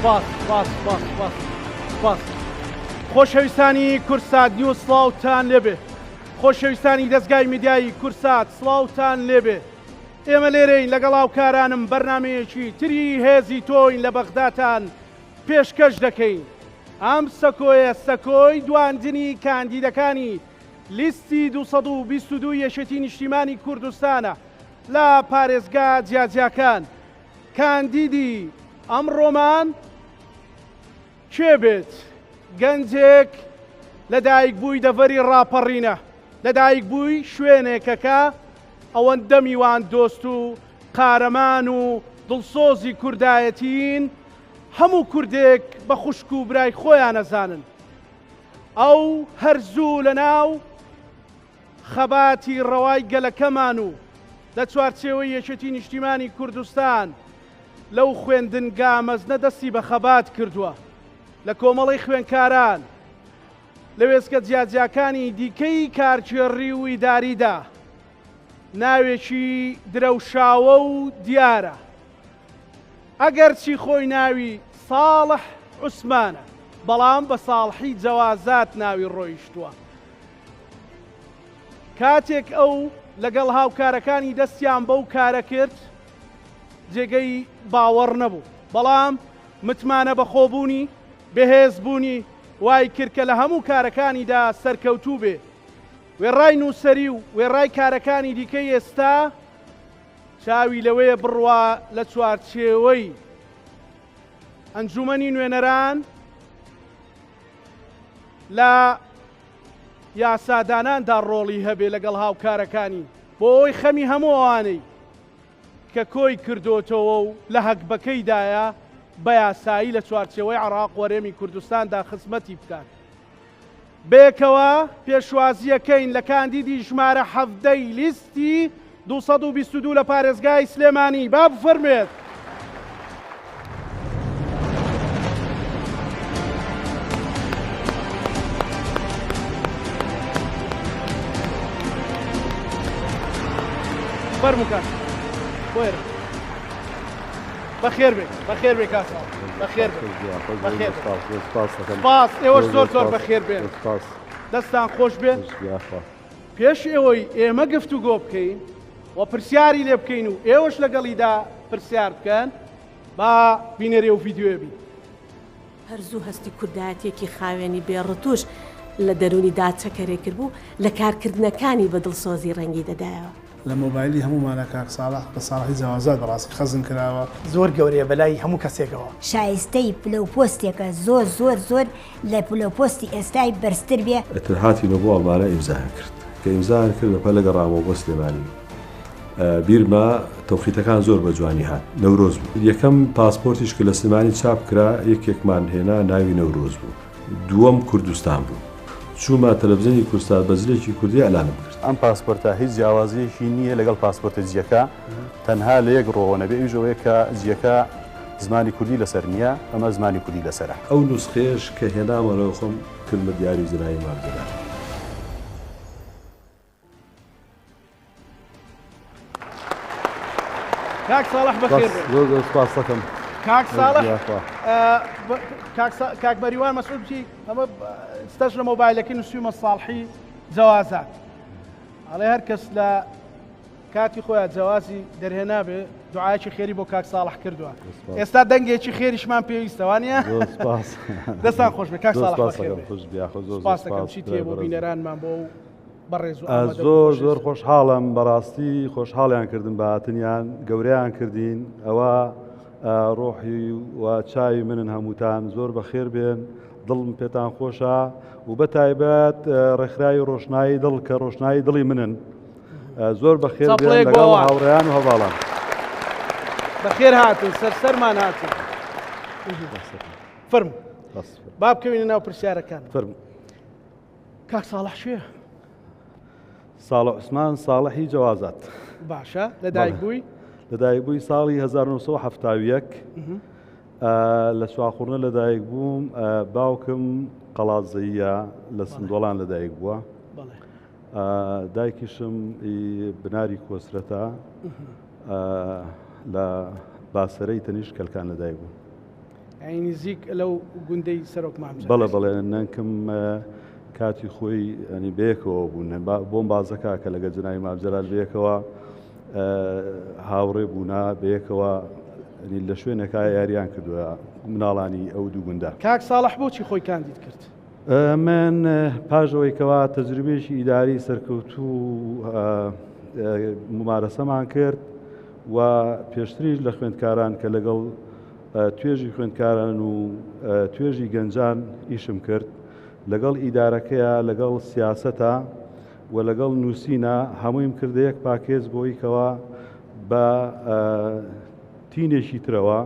سپاس سپاس سپاس سپاس سپاس. خۆشەویستانی کورسات نیوز سڵاوتان لێبێ. خۆشەویستانی دەستگای میدیایی کورسات سڵاوتان لێبێ. ئێمە لێرەین لەگەڵ هاوکارانم بەرنامەیەکی تری هێزی تۆین لە بەغداتان پێشکەش دەکەین. ئەم سەکۆیە سەکۆی دواندنی کاندیدەکانی لیستی 222 یەشێتی نیشتیمانی کوردستانە لە پارێزگا جیاجیاکان. کاندیدی ئەمڕۆمان کێ بێت؟ گەنجێک لە دایکبووی دەڤەری ڕاپەڕینە، لە دایکبووی شوێنێکەکە ئەوەندە میوان دۆست و قارەمان و دڵسۆزی کوردایەتین، هەموو کوردێک بە خوشک و برای خۆیان نەزانن. ئەو هەرزوو لە ناو خەباتی ڕەوای گەلەکەمان و لە چوارچێوەی یەکێتی نیشتیمانی کوردستان لەو خوێندنگا مەزنە دەستی بە خەبات کردووە. لە کۆمەڵی خوێنکاران لە وێستگە جیاجیاکانی دیکەی کارکێڕی و ئیداریدا ناوێکی درەوشاوە و دیارە. ئەگەرچی خۆی ناوی ساڵح عوسمانە، بەڵام بە ساڵحی جەوازات ناوی ڕۆیشتووە. کاتێک ئەو لەگەڵ هاوکارەکانی دەستیان بەو کارە کرد جێگەی باوەڕ نەبوو، بەڵام متمانە بەخۆبوونی بەهێزبوونی وای کرد کە لە هەموو کارەکانیدا سەرکەوتوو بێ. وێڕای نووسەری و وێڕای کارەکانی دیکەی ئێستا چاوی لەوەیە بڕوا لە چوارچێوەی ئەنجومەنی نوێنەران لە یاساداناندا ڕۆڵی هەبێ لەگەڵ هاوکارەکانی بۆ ئەوی خەمی هەموو ئەوانەی کە کۆی کردوتەوە و لە هەکبەکەیدایە بە یاسایی لە چوارچێوەی عێراق وەرێمی کوردستاندا خزمەتی بکات. بێکەوە پێشوازیەکەین لە کاندیدی ژمارە 17 لیستی 222 لە پارێزگای سلێمانی. با بفەرمێت. فەرموو کاک. وێرە. بەخێر بێ، بەخێر بێ کاسا. بەخێر بێ. بەخێر بێ. سپاس. ئێوەش زۆر زۆر بەخێر بێن. دەستان خۆش بێن. پێش ئێوەی ئێمە گفتوگۆ بکەین و پرسیاری لێ بکەین و ئێوەش لەگەڵیدا پرسیار بکەن، با بینەرێ و ڤیدیۆ بین. هەرزوو هەستی کوردایەتێکی خاوێنی بێڕەتوش لە دەرونیدا چەکەرێ کرد بوو لە کارکردنەکانی بەدڵسۆزی ڕەنگی دەدایەوە. لە مۆبایلی هەمومانە کاک ساڵح بە ساڵحی جەوازات بەڕاستی خەزم کراوە. زۆر گەورەیە بەلای هەموو کەسێکەوە. شایستەی پلەپۆستێکە زۆر زۆر زۆر لە پلەپۆستی ئێستای بەرزتر بێ. ئەتر هاتیمە بۆ ئەڵمانە ئیمزای کرد کە ئیمزایان کرد بەپەر لە گەڕامەوە بۆ سلێمانی. بیرمە تەوقیتەکان زۆر بە جوانی هات. نەورۆز بوو. یەکەم پاسپۆرتیش کە لە سلێمانی چاپ کرا یەکێکمان هێنا ناوی نەورۆز بوو. دووەم کوردستان بوو. چوومە تەلەڤیزیۆنی کوردستان بە زلێکی کوردی ئەلانم کرد. ئەم پاسپۆرتە هیچ جیاوازیەکی نییە لەگەڵ پاسپۆرتە جیەکە، تەنها لە یەک ڕۆوە نەبێ ئیژەوەیە کە جیەکە زمانی کوردی لەسەر نییە، ئەمە زمانی کوردی لەسەرە. ئەو نوسخێش کە هێنامەوە خۆم کردمە دیاری زرایی ماردەدار. کاک ساڵح بەخێر بێ. زۆر سپاس دەکەم. کاک ساڵح کاک بەریوان مەسعود بچی ئەمە ستەش لە مۆبایلەکەی نووسیومە ساڵحی جەوازات. ئەڵێ هەر کەس لە کاتی خۆیان جەوازی دەرهێنا بێ دوعایەکی خێری بۆ کاک ساڵح کردووە. ئێستا دەنگێکی خێریشمان پێویستە وانە؟ دەستان خۆش بێ کاک ساڵح بەخێر بێ. سپاس دەکەم چی تێ بۆ بینەرانمان بۆ بەڕێز و زۆر زۆر خۆشحاڵم بەڕاستی خۆشحاڵیان کردن بە هاتنیان گەورەیان کردین. ئەوە ڕۆحی و چاوی منن هەمووتان زۆر بەخێر بێن. دڵم پێتان خۆشە و بەتایبەت ڕێکخراوی ڕۆشنایی دڵ کە ڕۆشنایی دڵی منن. زۆر بەخێر بێن لەگەڵ هاوڕێیان و هەواڵان. بەخێر هاتن سەرسەرمان هاتن. فەرموو. با بکەوینە ناو پرسیارەکان. فەرموو. کاک ساڵح شێ؟ ساڵح عوسمان ساڵحی جەوازات. باشە. لەدایک بووی؟ لەدایک بووی ساڵی 1970 لە سواخوڕنە لەدایک بووم. باوکم قەڵازەیە لە سندۆڵان لەدایک بووە. دایکیشم بناری کۆسرەتە لە باسەرەی تەنیشت کەلکان لەدایک بوو. یعنی نزیک لەو گوندەی سەرۆک مامزە بەڵێ نانکەم کاتی خۆی ئەنی بەیەکەوە بوون بۆم بازەکە کە لەگە جنای مامجلال بەیەکەوە هاوڕێ بوونا بەیەکەوە لە شوێنێکا یاریان کردووە مناڵانی ئەو دوو گوندە. کاک ساڵح بۆچی خۆی کاندید کرد؟ من پاژەوەیکەوە تەجروبێکی ئیداری سەرکەوتوو ممارەسەمان کرد و پێشتریش لە خوێندکاران کە لەگەڵ توێژی خوێندکاران و توێژی گەنجان ئیشم کرد لەگەڵ ئیدارەکەیە لەگەڵ سیاسەتە و لەگەڵ نووسینە هەموویم کردە یەک پاکێز بۆی کەوە بە تینێکی ترەوە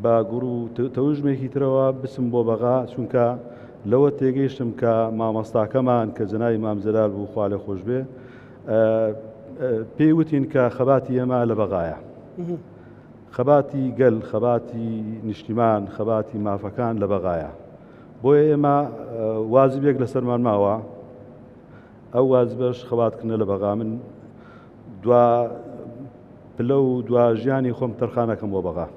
بە گوڕ و تەوژمێکی ترەوە بسم بۆ بەغا چونکە لەوە تێگەیشتم کە مامۆستاکەمان کە جنای مامجلال بوو خوا لێ خۆش بێ پێی وتین کە خەباتی ئێمە لە بەغایە خەباتی گەل خەباتی نیشتیمان خەباتی مافەکان لە بەغایە بۆیە ئێمە واجبێک لەسەرمان ماوە ئەو واجبەش خەباتکردنە لە بەغا من دوا پلە و دوا ژیانی خۆم تەرخانەکەم بۆ بەغا.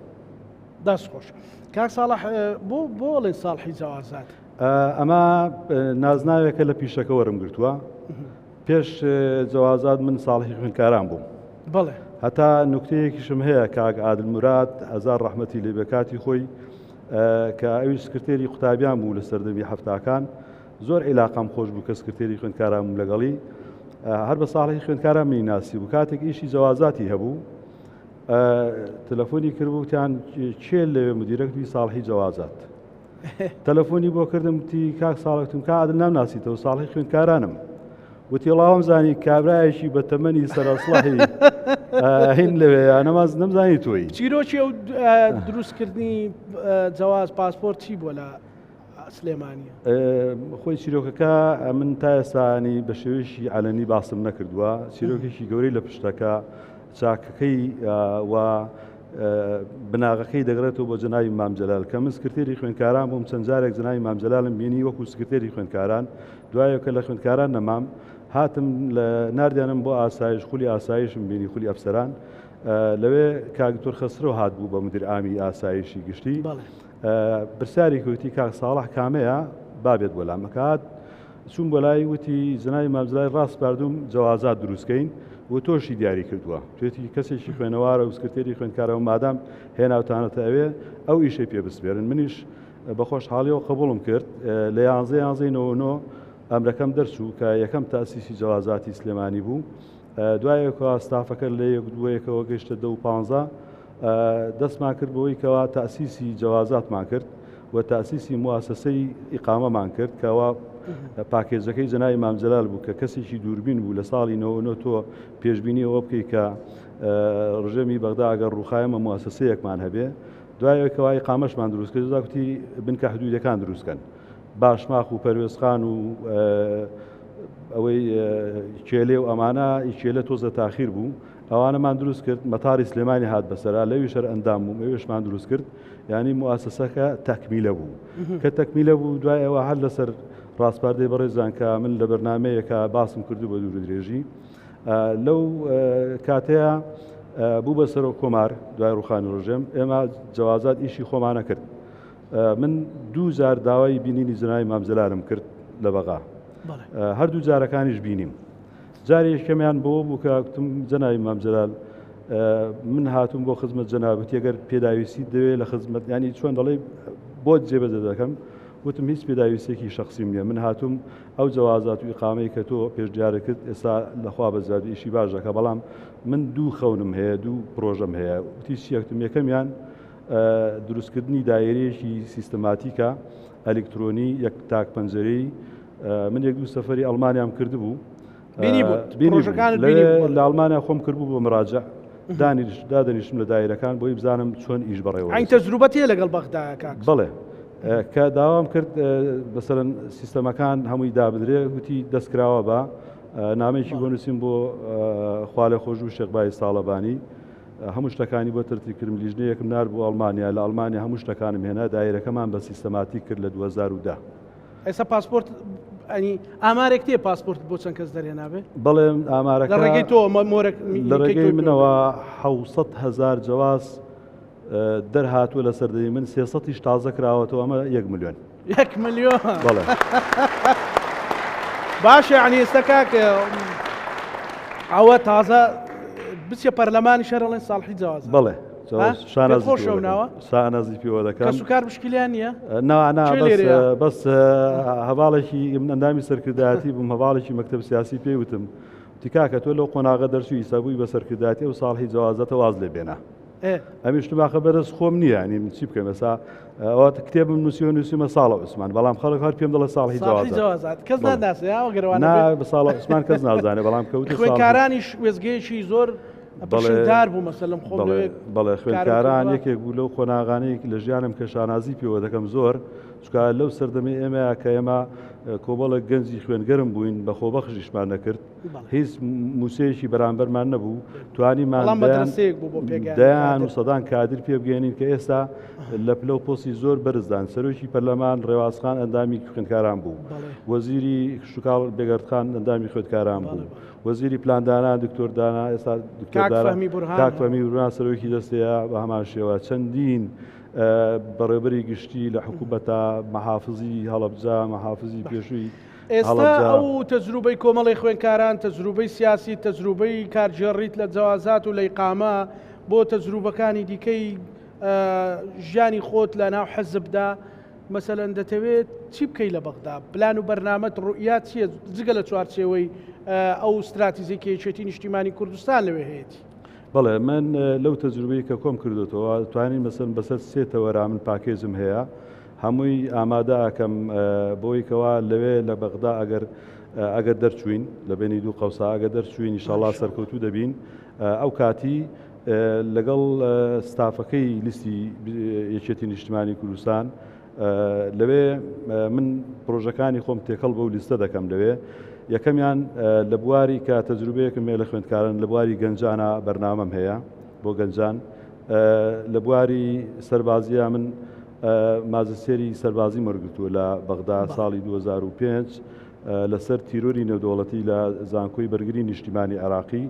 دەست خۆش. کاک ساڵح بۆ بۆڵێ ساڵحی جەوازات ئەمە نازناوێکە لە پیشەکە وەرم گرتووە پێش جەوازات من ساڵحی خوێندکاران بووم. بەڵێ هەتا نوکتەیەکیشم هەیە کاک عادل موراد هەزار ڕەحمەتی لێ بە کاتی خۆی کە ئەوی سکرتێری قوتابیان بوو لە سەردەمی هەفتاکان زۆر عیلاقام خۆش بوو کە سکرتێری خوێندکاران بووم لەگەڵی هەر بە ساڵحی خوێندکاران منی ناسی بوو کاتێک ئیشی جەوازاتی هەبوو تەلەفۆنی کردبووتیان چێ لەوێ مدیرەکتی ساڵحی جەوازات تەلەفۆنی بۆ کردم وتی کاک ساڵحتم کا عادل نامناسیتەوە ساڵحی خوێندکارانم وتی وڵاوام زانی کابرایەکی بە تەمەنی سەرەسڵەحی هین لەوێ نەماز نەمزانی تۆی چیرۆکی ئەو دروستکردنی جەواز پاسپۆرت چی بۆ لە سلێمانیە؟ خۆی چیرۆکەکە من تا ئێستانی بە شێوەیەکی عەلەنی باسم نەکردووە چیرۆکێکی گەورەی لە پشتەکە چاکەکەی و بناغەکەی دەگرێتەوە بۆ جناوی مامجلال کە من سکرتێری خوێندکاران بووم چەند جارێک جناوی مامجلالم بینی وەکو سکرتێری خوێندکاران دوایەکە لە خوێندکاران نەمام هاتم لە ناردیانم بۆ ئاسایش خولی ئاسایشم بینی خولی ئەفسەران لەوێ کاکتۆر خەسرۆ هات بوو بە مدیر ئامی ئاسایشی گشتی برساری کوتی کاک ساڵح کامەیە بابێت بۆ لامەکات چوون بۆ لای وتی جناوی مامجلال ڕاست باردوم جەوازات دروستکەین و تۆشی دیاری کردووە توێتی کەسێکی خوێنەوارە و سکرتێری خوێندکارەوە مادام هێناوتانەتە ئەوێ ئەو ئیشەی پێ بسپێرن منیش بە خۆشحاڵیەوە قبوڵم کرد لە 11 ئەمرەکەم دەرچوو کە یەکەم تاسیسی جەوازاتی سلێمانی بوو دوایەکەوە ستافەکە لە یەک دووەیەکەوە گەیشتە 2 دەستمان کرد بەوەی کەوا تاسیسی جەوازاتمان کرد و تاسیسی مواسسەی ئیقامەمان کرد کەوا پاکێزەکەی جنای مامجلال بوو کە کەسێکی دووربین بوو لە ساڵی 99 تۆ پێشبینی ئەوە بکەی کە ڕژێمی بەغدا ئەگەر ڕووخایەمە مواسسەیەکمان هەبێ دوایەوەی ئیقامەشمان دروست کرد زاکوتی بنکە حدودەکان دروستکەن باشماخ و پەروێزخان و ئەوەی کێلێ و ئەمانە کێلە تۆزە تاخیر بوو ئەوانەمان دروست کرد مەتاری سلێمانی هات بەسەرا لەوی شەر ئەندام بوو ئەوێشمان دروست کرد ینی مواسسەکە تەکمیلە بوو کە تەکمیلە بوو دوای ئەوە هەر لەسەر ڕاستپاردەی بەڕێزان کە من لە بەرنامەیەکە باسم کردو بە دوور درێژی لەو کاتەیە بوو بە سەرۆ کۆمار دوای ڕوخانی ڕۆژێم ئێمە جەوازات ئیشی خۆمانە کرد من 2000 داوای بینینی جنای مامجلالم کرد لە بەغا هەردوو جارەکانیش بینیم جاری یەکەمیان بۆ بوو کە گوتم جنای مامجلال من هاتووم بۆ خزمەت جەنابەتی ئەگەر پێداویستی دەوێت لە خزمەت ینی چۆن دەڵێ بۆ جێبەجێ دەکەم وتم هیچ پێداویستێکی شخصیم نییە من هاتووم ئەو جەوازات و ئیقامەی کە تۆ پێش دیارە کرد ئێستا لەخوا بەزیادی ئیشی باش دەکە بەڵام من 2 خەونم هەیە 2 پرۆژەم هەیە وتی چیەکتم یەکەمیان دروستکردنی دایرەیەکی سیستەماتیکە ئەلکترۆنی یەک تاک پەنجەرەی من 1-2 سەفەری ئەڵمانیام کرد بوو لە ئەڵمانیا خۆم کردبوو بۆ مراجع دادەنیشتم لە دایرەکان بۆی بزانم چۆن ئیش بەڕێوە ئەین تەجروبەتیە لەگەڵ بەغدا کاک بڵێ کە داوام کرد بەسەرەن سیستەمەکان هەمووی دابدرێ وتی دەستکراوە بە نامەیەکی بۆ نووسیم بۆ خوا لێ خۆش و شێخبای ساڵەبانی هەموو شتەکانی بۆ تەرتیبکردم لیژنەیەکم نار بۆ ئەڵمانیا لە ئەڵمانیا هەموو شتەکانم هێنا دایرەکەمان بە سیستەماتیک کرد لە 2010 ئێستا پاسپۆرت ئەنی ئامارێک تێ پاسپۆرت بۆ چەند کەس دەرێنابێ بەڵێ ئامارەکە لە ڕێگەی تۆ لە ڕێگەی منەوە 700,000 جواز دەرهاتووە لە سەردەمی من 300 تازە کراوەتەوە ئەمە 1 ملیۆن. 1 ملیۆن بەڵێ باشە یعنی ئێستا کاکە ئەوە تازە بچێ پەرلەمانی شەڕڵێن ساڵحی جوازە. بەڵێ خۆشەوناوە شانازی پێوە دەکەم کەس و کار مشکلیان نییە؟ بەس هەواڵێکی ئەندامی سەرکردایەتی بووم هەواڵێکی مەکتەب سیاسی پێوتم تیکاکە تۆ لەو قۆناغە دەرچووی سەبووی بە سەرکردایەتی و ساڵحی جوازەتە واز لێ بێنە. ئەمیش تماخە بەرز خۆم نییە نیم چی بکەم ێستا ئەوە کتێبم نووسیمە ساڵە عوسمان بەڵام خەڵک هەر پێم دەڵە ساڵحی جوازات کەس ناداسێ بە ساڵە عوسمان کەس نازانێ بەڵام کەوتە خوێندکارانیش وێزگەیەکی زۆر پشتدار بوو مەسەلەم خۆم بەڵێ خوێندکاران یەکێک بوو لەو خۆناغانەیەکی لە ژیانم کە شانازی پێوە دەکەم زۆر چکە لەو سەردەمی ئێمەیە کە ئێمە کۆمەڵە گەنجی خوێنگەرم بووین بە خۆبەخشیشمان نەکرد هیچ موسەیەکی بەرامبەرمان نەبوو توانیمان دەیان و سەدان کادر پێ بگەێنین کە ئێستا لە پلە و پۆسی زۆر بەرزدان سەرۆکی پەرلەمان ڕێوازخان ئەندامی خوێندکاران بوو وەزیری شوکاڵ بێگەردخان ئەندامی خوێندکاران بوو وەزیری پلاندانا دکتۆردانا ئێستا کاکفەمی بورهان سەرۆکی دەستەیە بە هەمان شێوە چەندین بەڕێبەری گشتی لە حکوومەتە مەحافزی هەڵەبجا مەحافزی پێشووی ئێستا ئەو تەجروبەی کۆمەڵی خوێندکاران تەجروبەی سیاسی تەجروبەی کارجێڕیت لە جەوازات و لە ئیقامە بۆ تەجروبەکانی دیکەی ژیانی خۆت لە ناو حەزبدا مەسەلەن دەتەوێت چی بکەی لە بەغدا پلان و بەرنامەت ڕوئیات چییە جگە لە چوارچێوەی ئەو استراتیزیەکی یەکێتی نیشتیمانی کوردستان لەوێ هەیەی؟ بەڵێ من لەو تەجروبەی کە کۆم کردوتەوە توانین مەسەن بەسەر 3 تەوەرا من پاکێزم هەیە هەمووی ئامادە ئەکەم بۆی کەوا لەوێ لە بەغدا ئەگەر دەرچوین لە بینی دوو قەوسا ئەگەر دەرچوین ئینشاڵڵا سەرکەوتوو دەبین ئەو کاتی لەگەڵ ستافەکەی لیستی یەکێتی نیشتیمانی کوردستان لەوێ من پرۆژەکانی خۆم تێکەڵ بەو لیستە دەکەم لەوێ یەکەمیان لە بواری کە تەجروبەیەکم لە خوێندکاران لە بواری گەنجانە بەرنامەم هەیە بۆ گەنجان لە بواری سەربازیە من مازەسێری سەربازی وەرگرتووە لە بەغدا ساڵی 2005 لەسەر تیرۆری نێودەوڵەتی لە زانکۆی بەرگری نیشتیمانی عێراقی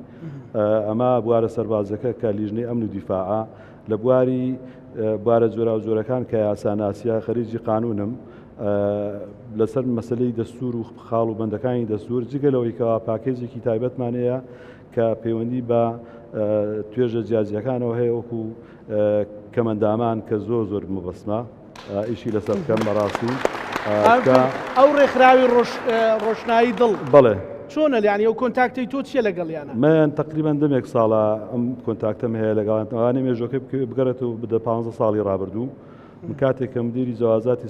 ئەمە بوارە سەربازەکە کە لیژنەی ئەمن و دیفاعە لە بوارە جۆرا و جۆرەکان کە یاساناسیە خەریجی قانونم لەسەر مەسلەی دەستور و خاڵ و بەندەکانی دەستور جگەلەوەی کەوا پاکێزێکی تایبەتمان هەیە کە پەیوەندی بە توێژە جیازیەکانەوە هەیە وەکو کەمەندامان کە زۆر مەبەستمە ئیشی لەسەر بکەم بەڕاستی ئەو ڕێکخراوی ڕۆشنایی دڵ بەڵێ چۆنە یعنی ئەو کۆنتاکتی تۆ چیە لەگەڵیانە؟ من تقریبان دەمێک ساڵە ئەم کۆنتاکتم هەیە لەگەڵانەوانی مێژۆکە بگەڕێتەوە بدە 15 ساڵی ڕابردوو من کاتێک کە مدیری جوازاتی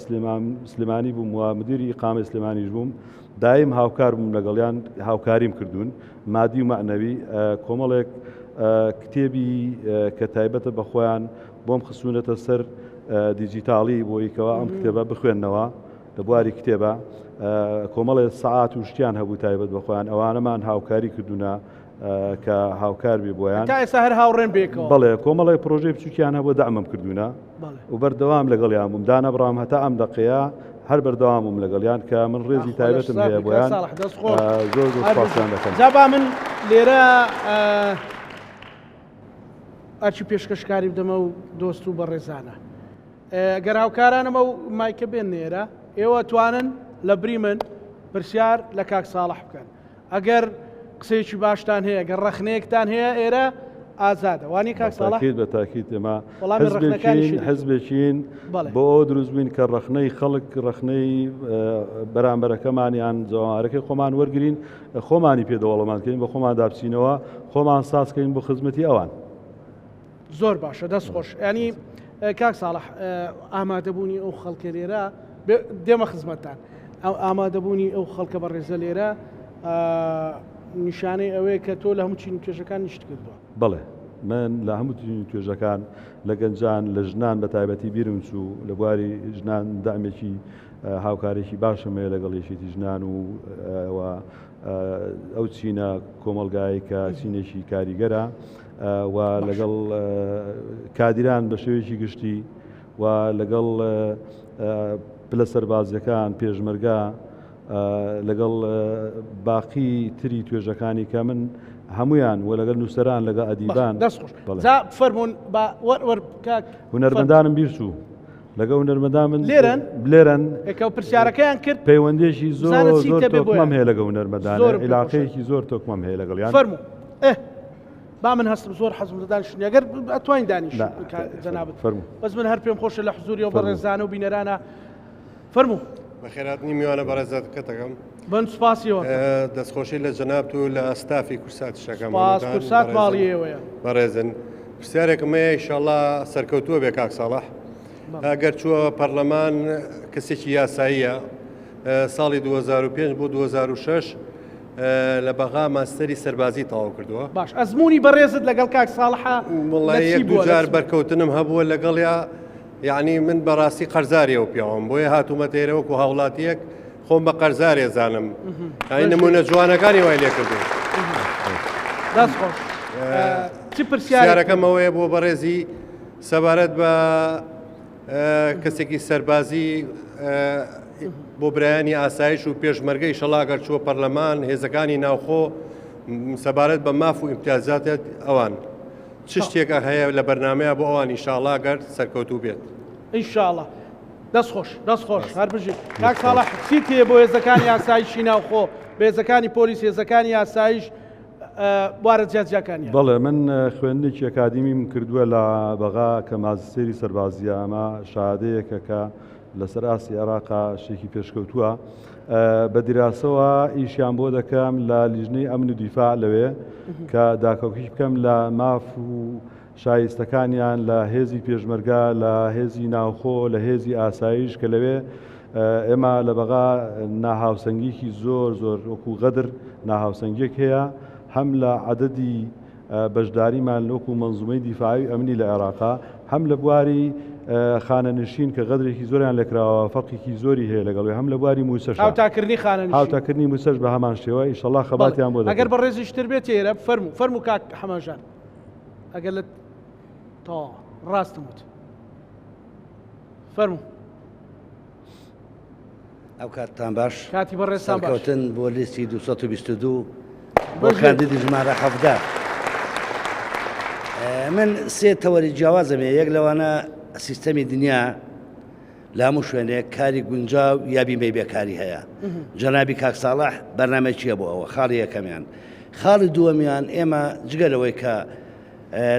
سلێمانی بووم و مدیری ئیقامەی سلێمانیش بووم دایم هاوکار بووم لەگەڵیان هاوکاریم کردوون مادی و معنەوی کۆمەڵێک کتێبی کە تایبەتە بە خۆیان بۆم خسوونەتە سەر دیجیتاڵی بۆی کەوا ئەم کتێبە بخوێندنەوە لە بواری کتێبە کۆمەڵێ سەعات و شتیان هەبوو تایبەت بە خۆیان ئەوانەمان هاوکاری کردوونە کە هاوکار بێ بۆیان تا ئێستا هەر هاوڕێن بێکەوە بەڵێ کۆمەڵی پرۆژەی بچووکیان هەبوو دەعمم کردوونە و بەردەوام لەگەڵیان بووم دانا بڕام هەتا ئەم دەقەیە هەر بەردەوامم لەگەڵیان کە من ڕێزی تایبەتم هەیە بۆیان زۆر سپاسیان دەکەم. جا من لێرە ئاچی پێشکەشکاری بدەمە و دۆست و بەڕێزانە گەر هاوکارانەمە و مایکە بێن نێرە ئێوە توانن لە بری من پرسیار لە کاک ساڵح بکەن ئەگەر قسەیەکی باشتان هەیە گەر ڕەخنەیەکتان هەیە ئێرە ئازادە وانی کاک ساڵح بە تاکید ئێمە حەزبێکین بۆ ئەو دروستبووین کە ڕەخنەی خەڵک ڕەخنەی بەرامبەرەکەمانیان جوامارەکەی خۆمان وەرگین خۆمانی پێدەوەڵەمانکەین بە خۆمان دابچینەوە خۆمان سازکەین بۆ خزمەتی ئەوان زۆر باشە دەست خۆش ینی کاک ساڵح ئامادەبوونی ئەو خەڵکە لێرە دێمە خزمەتان ئەو ئامادەبوونی ئەو خەڵکە بە ڕێزە لێرە نیشانەی ئەوەیە کە تۆ لە هەموو چین توێژەکان نیشت کردووە. بەڵێ من لە هەموو توێژەکان لە گەنجان لە ژنان بە تایبەتی بیرم چوو لە بواری ژنان دامێکی هاوکارێکی باشم هەیە لەگەڵ یەکێتی ژنان و ئەو چینە کۆمەلگای کە چینێکی کاریگەرە و لەگەڵ کادیران بە شێوەیەکی گشتی و لەگەڵ پلە سەربازیەکان پێشمەرگا لەگەڵ باقی تری توێژەکانی کە من هەمویان و لەگەڵ نووسەران لەگە ئەدیبان دەستخۆش جا فەرمونون بە وەرە کاک هونەرمەندانم بیرچوو لەگە هونەرمەندان من لێرەن ئێکە پرسیارەکەیان کرد پەیوەندێکی زۆر چی زۆر تەبێ تۆکمەم بۆیان؟ هەیە لەگە هونەرمەندانە زۆر عیلاقەیەکی زۆر تۆکمەم هەیە لەگەڵیان فەرموو با من هەستم زۆر حەزم لە دانیشتنی ئەگەر ئەتوانین دانیش جەنابەت فەرموو بەس من هەر پێم خۆشە لە حزوریەوە بە ڕێزانە و بینەرانە فەرموو بەخێراتنی میوانە بەڕێزات کەتەکەم بن سوپاسیەوە دەستخۆشی لە جەنابت و لە ئەستافی کورسات شەکەم کورسات ماڵی ئێوەیە بەڕێزن پرسیارێکم هەیە ئینشاءڵڵا سەرکەوتووە بێ کاک ساڵح ئەگەر چووە پەرلەمان کەسێکی یاساییە ساڵی 2005 بۆ 2006 لە بەغا ماستەری سەربازی تەواو کردووە باش ئەزمموی بەڕێزت لەگەڵ کاک ساڵحە وڵی یەک دوجار بەرکەوتنم هەبووە لەگەڵیا یعنی من بەڕاستی قەرزاریەوە پیاوم بۆیە هاتوومە تێرەوەکو هاوڵاتیەک خۆم بە قەرزارێ زانم ئەی نمونە جوانەکانی وای لێ کردو دەستخۆش چی پرسیارەکەم ئەوەیە بۆ بەڕێزی سەبارەت بە کەسێکی سەربازی بۆ برایانی ئاسایش و پێشمەرگەی شەڵاگەر چووە پەرلەمان هێزەکانی ناوخۆ سەبارەت بە ماف و ئیمتیازاتێت ئەوان چ شتێکە هەیە لە بەرنمەیە بۆ ئەوان ئینشاءڵڵا گەر سەرکەوتوو بێت ئینشاءڵڵا دەستخۆش هەر بژی کاک ساڵح چی تێ بۆ هێزەکانی ئاسایشی ناوخۆ بە هێزەکانی پۆلیس هێزەکانی ئاسایش بوارە جیاجیەکانی بەڵێ من خوێندنێکی ئەکادیمیم کردووە لە بەغا کە مازسێری سەربازیە ئەمە شادەیەکە کە لەسەر ئاسی عێراقا شتێکی پێشکەوتووە بە دیراسەوە ئیشیان بۆ دەکەم لە لیژنەی ئەمن و دیفاع لەوێ کە داکەوکی بکەم لە ماف و شایستەکانیان لە هێزی پێشمەرگا لە هێزی ناوخۆ لە هێزی ئاسایش کە لەوێ ئێمە لە بەغا ناهاوسەنگیکی زۆر وەکو غەدر ناهاوسەنگێک هەیە هەم لە عەدەدی بەشداریمان وەکو مەنزومەی دیفاعی ئەمنی لە عێراقا هەم لە بواری خانەنشین کە غەدرێکی زۆریان لێکراوە فەرقێکی زۆری هەیە لەگەڵی هەم لە بواری موسەش هاوتاکردنی موسەش بە هەمان شێوە ئینشەڵڵا خەباتیان بۆ ئەگەر بە ڕێزیشتر بێت ئێرە فەرموو کاک حەمەژان ئەگەر لە تا ڕاستم وت فەرموو ئەو کاتتان باش کاتی بەڕێستان باش سەرکەوتن بۆ لیستی 222 بۆ کاندیدی ژمارە 17 من سێ تەوەری جیاوازەمێ یەک لەوانە سیستەمی دنیا لە هەموو شوێنێک کاری گونجاو یا بیمەی بێکاری هەیە جەنابی کاک ساڵح بەرنامە چییە بۆ ئەوە خاڵی یەکەمیان خاڵی دووەمیان ئێمە جگەلەوەی کە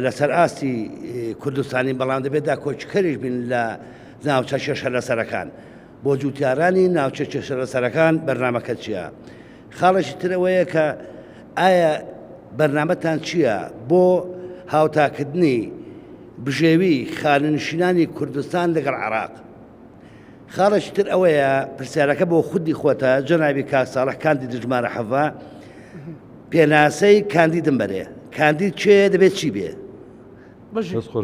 لەسەر ئاستی کوردستانی بەڵام دەبێتدا کۆچکەریش بین لە ناوچە چێشە لەسەرەکان بۆ جوتیارانی ناوچە چێشە لەسەرەکان بەرنامەکە چییە خاڵەشی ترەوەیە کە ئایا بەرنامەتان چییە بۆ هاوتاکردنی بژێوی خانەنشینانی کوردستان لەگەڵ عێراق خاڵەشی تر ئەوەیە پرسیارەکە بۆ خودی خۆتە جەنابی کاک ساڵح کاندید ژمارە 7 پێناسەی کاندیدم بەرێ کاندید چێ دەبێت چی بێ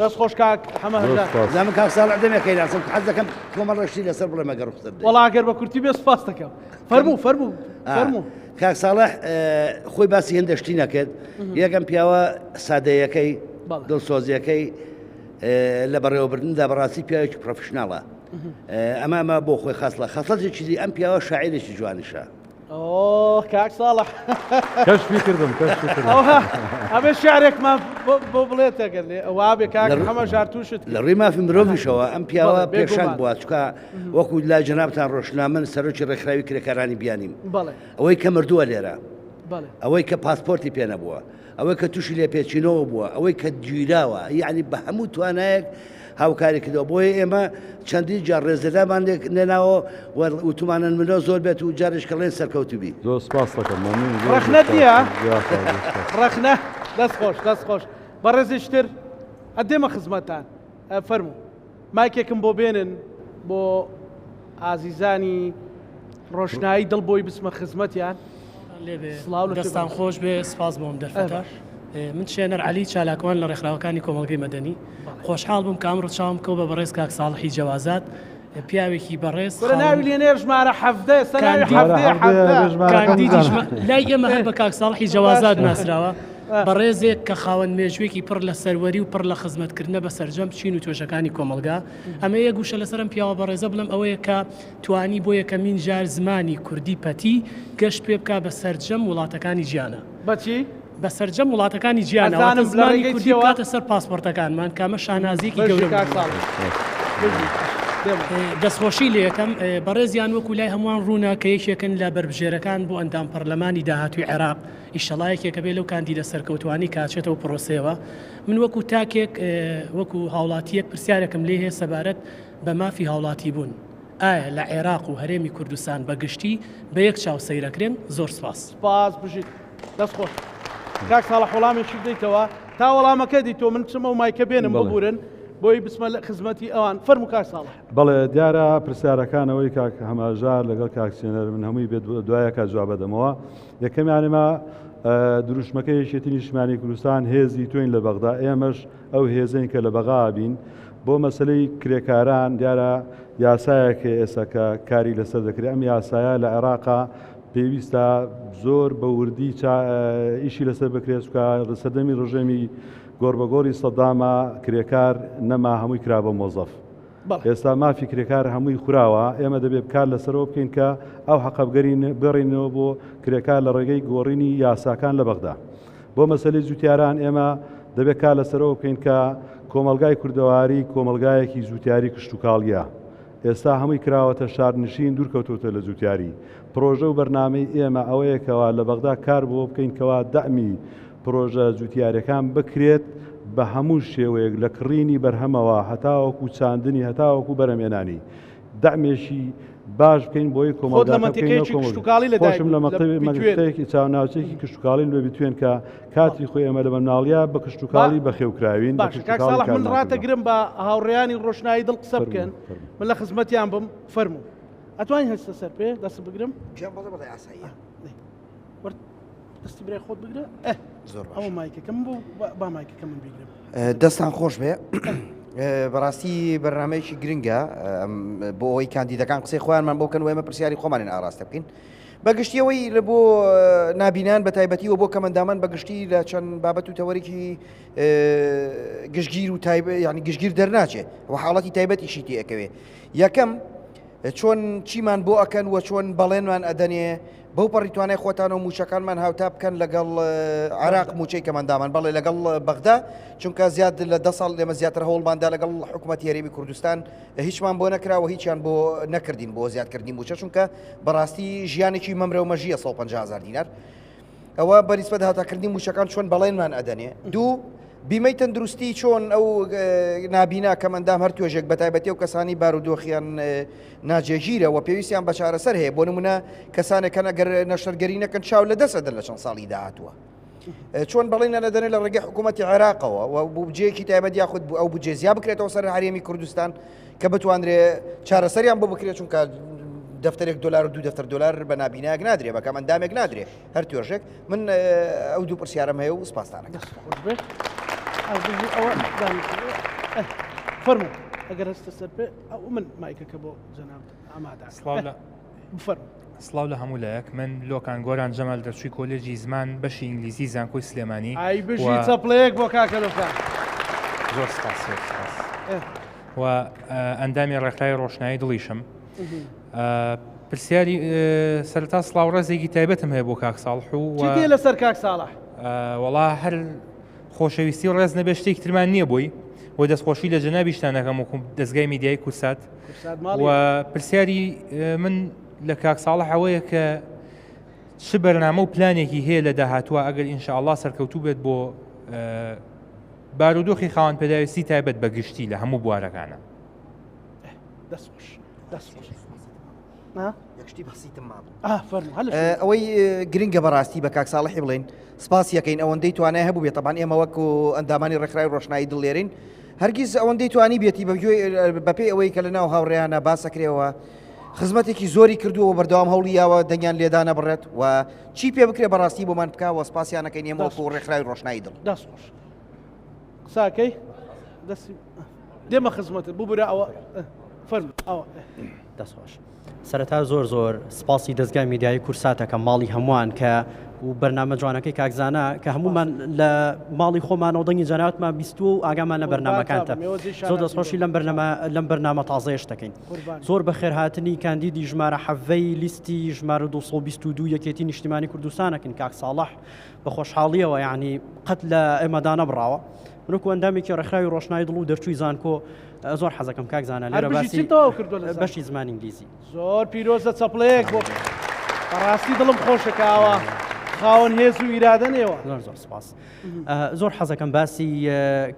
دەستخۆش کاک حەمەژان زانم کاک ساڵح دەمێکەی ناسم حەز دەکەم کۆمەڵەشتی لەسەر بڵێمە ڕوخسەر وەڵا ئەگەر بە کورتی بێ سوپاس دەکەم فەرموو کاک ساڵح خۆی باسی هێندە شتی نەکرد یەکەم پیاوە سادەیەکەی دڵسۆزیەکەی لە بەڕێوەبردندا بەڕاستی پیاوێکی پرۆفشناڵە ئەمە بۆ خۆی خاصڵە خاصەتێکی دی ئەم پیاوە شاعیرێکی جوانیشە کاک ساڵح کەشفی کردم ئەبێ شعرێکمان بۆ بڵێت ئەگەر لێ ئەوە بێ کاک حەمەژار تووشت لە ڕووی مافی مرۆڤیشەوە ئەم پیاوە پێشنگ بووە چکە وەکو لای جەنابتان ڕۆشنا من سەرۆکی ڕێکخراوی کرێکارانی بیانیم ئەوەی کە مردووە لێرە ئەوەی کە پاسپۆرتی پێ نەبووە ئەوەی کە تووشی لێ پێچینەوە بووە ئەوەی کە گیراوە یعنی بە هەموو توانایەک هاوکاری کردەوە بۆیە ئێمە چەندی جار ڕێزەدامان نێناوە وتمانن منەوە زۆر بێت و جارش کەڵێن سەرکەوتوبی زۆر سپاس دەکەم ڕەخنە نییە ڕەخنە دەستخۆش بە ڕێزیشتر ئەدێمە خزمەتان فەرموو مایکێکم بۆ بێنن بۆ ئازیزانی ڕۆشنایی دڵ بۆی بسمە خزمەتیان دەستان خۆش بێ سپاس بۆم دەرفەتە من شێنەر عەلی چالاکوان لە ڕێکخراوەکانی کۆمەڵگەی مەدەنی خۆشحاڵ بووم کە ئەمڕۆ چاوم کەوت بە بەڕێز کاک ساڵحی جەوازات پیاوێکی بەڕێز ناوی لێنێر ژمارە 17 لای ئێمە هەر بە کاک ساڵحی جەوازات ناسراوە بەڕێزێک کە خاوەن مێژوێکی پڕ لە سەروەری و پڕ لە خزمەتکردنە بە سەرجەم چین و توێژەکانی کۆمەلگا ئەمە یە گوشە لەسەرم پیاوە بەڕێزە بڵم ئەوەیە کە توانی بۆ یەکەمین جار زمانی کوردی پەتی گەشت پێ بکە بە سەرجەم وڵاتەکانی گیانە بەچی؟ بە سەرجەم وڵاتەکانی گیانەوە ئەزانم لە زمانی ڕێگەی کوردی چیەوە؟ بکاتە سەر پاسپۆرتەکانمان کامە شانازیەکی بەشی گەورە کاک بوو. ساڵح. بژی. دێمە. دەستخۆشی لە یەکەم بەڕێزیان وەکو لای هەمووان ڕوونا کە یەکێکن لە بربژێرەکان بۆ ئەندام پەرلەمانی داهاتووی عێراق ئیشەڵایەکێکە بێ لەو کاندیدە سەرکەوتوانی کاچێتەوە پرۆسەوە من وەکو تاکێک وەکو هاوڵاتیەک پرسیارێکم لێ هەیە سەبارەت بە مافی هاوڵاتی بوون. ئایا لە عێراق و هەرێمی کوردستان بەگشتی بە یەک چاو سەیرەکرێن؟ زۆر سپاس. سپاس بژیت. دەستخۆش. کاک ساڵح وەڵامێکی بدەیتەوە تا وەڵامەکە دیتۆ من بچمە و مایکە بێنم ببورن بۆی بسمە لە خزمەتی ئەوان فەرموو کاک ساڵح. بەڵێ دیارە پرسیارەکانەوەی کاک هەماژار لەگەڵ کاکسێنەر من هەمووی بێت دوایەکە جواب بدەمەوە. یەکەمیانێمە دروشمەکە یەکێتی نیشتیمانی کوردستان هێزی توین لە بەغدا ئێمەش ئەو هێزەین کە لە بەغا بین بۆ مەسلەی کرێکاران دیارە یاسایەکە ئێستا کاری لەسەر دەکرێت ئەم یاسایە لە عێراقا پێویستە زۆر بە وردی ئیشی لەسەر بکرێت چکە سەردەمی ڕژێمی گۆڕبەگۆڕی سەدامە کرێکار نەما هەمووی کرا بە مۆزەف. ئێستا مافی کرێکار هەمووی خوراوە ئێمە دەبێت بکار لەسەرەوە بکەین کە ئەو حەقە بگەڕینەوە بۆ کرێکار لە ڕێگەی گۆڕینی یاساکان لە بەغدا. بۆ مەسەلەی زووتیاران ئێمە دەبێت کار لەسەرەوە بکەین کە کۆمەلگای کوردەواری کۆمەلگایەکی زووتیاری کشتتوکاڵیە. ئێستا هەمووی کراوەتە شارنشین دوورکەوتوتە لە زووتیاری. پرۆژە و بەرنامەی ئێمە ئەوەیەکەوە لە بەغدا کار بۆ بکەینکەوە دەعمی پرۆژە زووتیارەکان بکرێت بە هەموو شێوەیەک لە کڕینی بەرهەمەوە هەتاوەکو چاندنی هەتاوەکو بەرەمێنانی دەعمێشی باش بکەین بۆی کۆمەڵگەکەشم لە مەقتەیەکی چاوناوچەیەکی کشتتوکاڵی لێ بتوێن کە کاتی خۆی ئەمە لە مەناڵیا بە کشتتوکاڵی بەخێوکراوین. ساڵح من ڕاتەگرم بە هاوڕێیانی ڕۆشنایی دڵ قسە بکەن من لە خزمەتیان بم فەرموو ئەتوانین هەستە سەر پێ دەست بگرم دەستی برای خۆت بگرە ئەوە مایکەکەم بۆ با مایکەکە من بگرم دەستان خۆش بێ بەڕاستی بەرنمەیەکی گرنگە بۆ ئەوەی کاندیدەکان قسەی خۆیانمان بۆکەن و ئێمە پرسیاری خۆمانین ئاراستە بکەین بەگشتیەوەی لە بۆ نابینان بە تایبەتیەوە بۆ کەمەندامان بەگشتی لە چەند بابەت و تەوەرێکی گشتگیر و ینی گشتگیر دەرناچێ و حاڵەتی تایبەتیشی تێکەوێ یەکەم چۆن چیمان بۆ ئەکەن و چۆن بەڵێنمان ئەدەنێ بەو پەڕیتوانای خۆتان و موچەکانمان هاوتا بکەن لەگەڵ عراق موچەی کەمەندامان بەڵێ لەگەڵ بەغدا چونکە زیاد لە 10 ساڵ لێمە زیاتر هەوڵماندا لەگەڵ حکوومەتی هەرێمی کوردستان هیچمان بۆ نەکراوە هیچیان بۆ نەکردین بۆ زیادکردنی موچە چونکە بەڕاستی ژیانێکی مەمرە و مەژیە 150,000 دینار ئەوە بەریسبەت هاتاکردنی موچەکان چۆن بەڵێنمان ئەدەنێ دوو بیمەی تەندروستی چۆن ئەو نابینا کەمەندام هەر توێژێک بە تایبەتی و کەسانی بارودۆخیان ناجێگیرە و پێویستیان بە چارەسەر هەیە بۆ نمونە کەسانێکە ئەگەر نەشتەرگەری نەکەن چاو لە دەسەدە لە چەند ساڵی داهاتووە چۆن بەڵێن ئەدەنێ لە ڕێگەی حکوومەتی عێراقەوە و بودجەیەکی تایبەت یاخود ئەو بودجێ بکرێتەوە سەر هەرێمی کوردستان کە بتوانرێ چارەسەریان بۆ بکرێت چونکە دەفتەرێک دلار و 2 دەفتەر دلار بە نابینایەک نادرێ بە کەمەندامێک نادرێ هەر توێژێک من ئەو دوو پرسیارەم هەیە و سپاسدانەکە فەرموو ئەگەر هەستە سەر پێ ئەو من مایکەکە بۆ جەناب ئامادە بفەرموو سڵاو لە هەموو لایەک من لۆکان گۆران جەمال دەرچووی کۆلێجی زمان بەشی ئینگلیزی زانکۆی سلێمانی ئای بژی چەپڵەیەک بۆ کاکەلۆکان زۆر سپاس و ئەندامی ڕێکخراوی ڕۆشنایی دڵیشم پرسیاری سەرتا سڵاو ڕێزێکی تایبەتم هەیە بۆ کاک ساڵح و چی لەسەر کاک ساڵح وەڵا هەر خۆشەویستی و ڕێز نەبێ شتێکی ترمان نییە بۆی و دەستخۆشی لە جەنابیشتانەکەم و دەستگای میدیای کورسات و پرسیاری من لە کاک ساڵح ئەوەیە کە چ بەرنامە و پلانێکی هەیە لە داهاتووە ئەگەر ئینشاءالله سەرکەوتوو بێت بۆ بارودۆخی خاوەن پێداویستی تایبەت بە گشتی لە هەموو بوارەکانە یەکشتی بەسیتم ئەوەی گرنگە بەڕاستی بە کاک ساڵحی بڵێن سپاسیەکەین ئەوەندەی توانای هەبوو بێت تەبان ئێمە وەکو ئەندامانی ڕێکخراوی ڕۆشنایی دڵێرین هەرگیز ئەوەندەی توانی بێتی بەپێی ئەوەی کە لە ناو هاوڕێیانە باسەکرێەوە خزمەتێکی زۆری کردووە بەردەوام هەوڵیاوە دەنگیان لێدانە بڕێت و چی پێ بکرێ بەڕاستی بۆمان بکەوە سپاسیانەکەین ئێمە وەکو ڕێکخراوی ڕۆشنایی دڵ دەستخۆش قساکەی دەستی دێمە خزمەتت ببورە ئەوە فەرموو ئەوە دەستخۆش سەرەتا زۆر سپاسی دەستگای میدیایی کورساتەکە ماڵی هەمووان کە و بەرنامە جوانەکەی کاکزانە کە هەمومان لە ماڵی خۆمانەوە دەنگی جەناوتمان بیست و ئاگامان لە بەرنامەکانتە زۆر دەستخۆشی لەم بەرنامە تازەیەش دەکەین زۆر بە خێرهاتنی کاندیدی ژمارە حەڤەی لیستی ژمارە 222 یەکێتی نیشتیمانی کوردستانەکەن کاک ساڵح بە خۆشحاڵیەوە یعنی قەت لە ئێمەدا نەبڕاوە منکو ئەندامێکی ڕێکخراوی ڕۆشنایی دڵ و دەرچووی زانکۆ زۆر حەزەکەم کاکزانە لێرە باسی بەشی زمانی ئینگلیزی زۆر پیرۆزە چەپڵەیەک بۆ بەڕاستی دڵم خۆشەکەوە خاوەن هێز و ئیرادە نێوە زۆر سپاس زۆر حەزەکەم باسی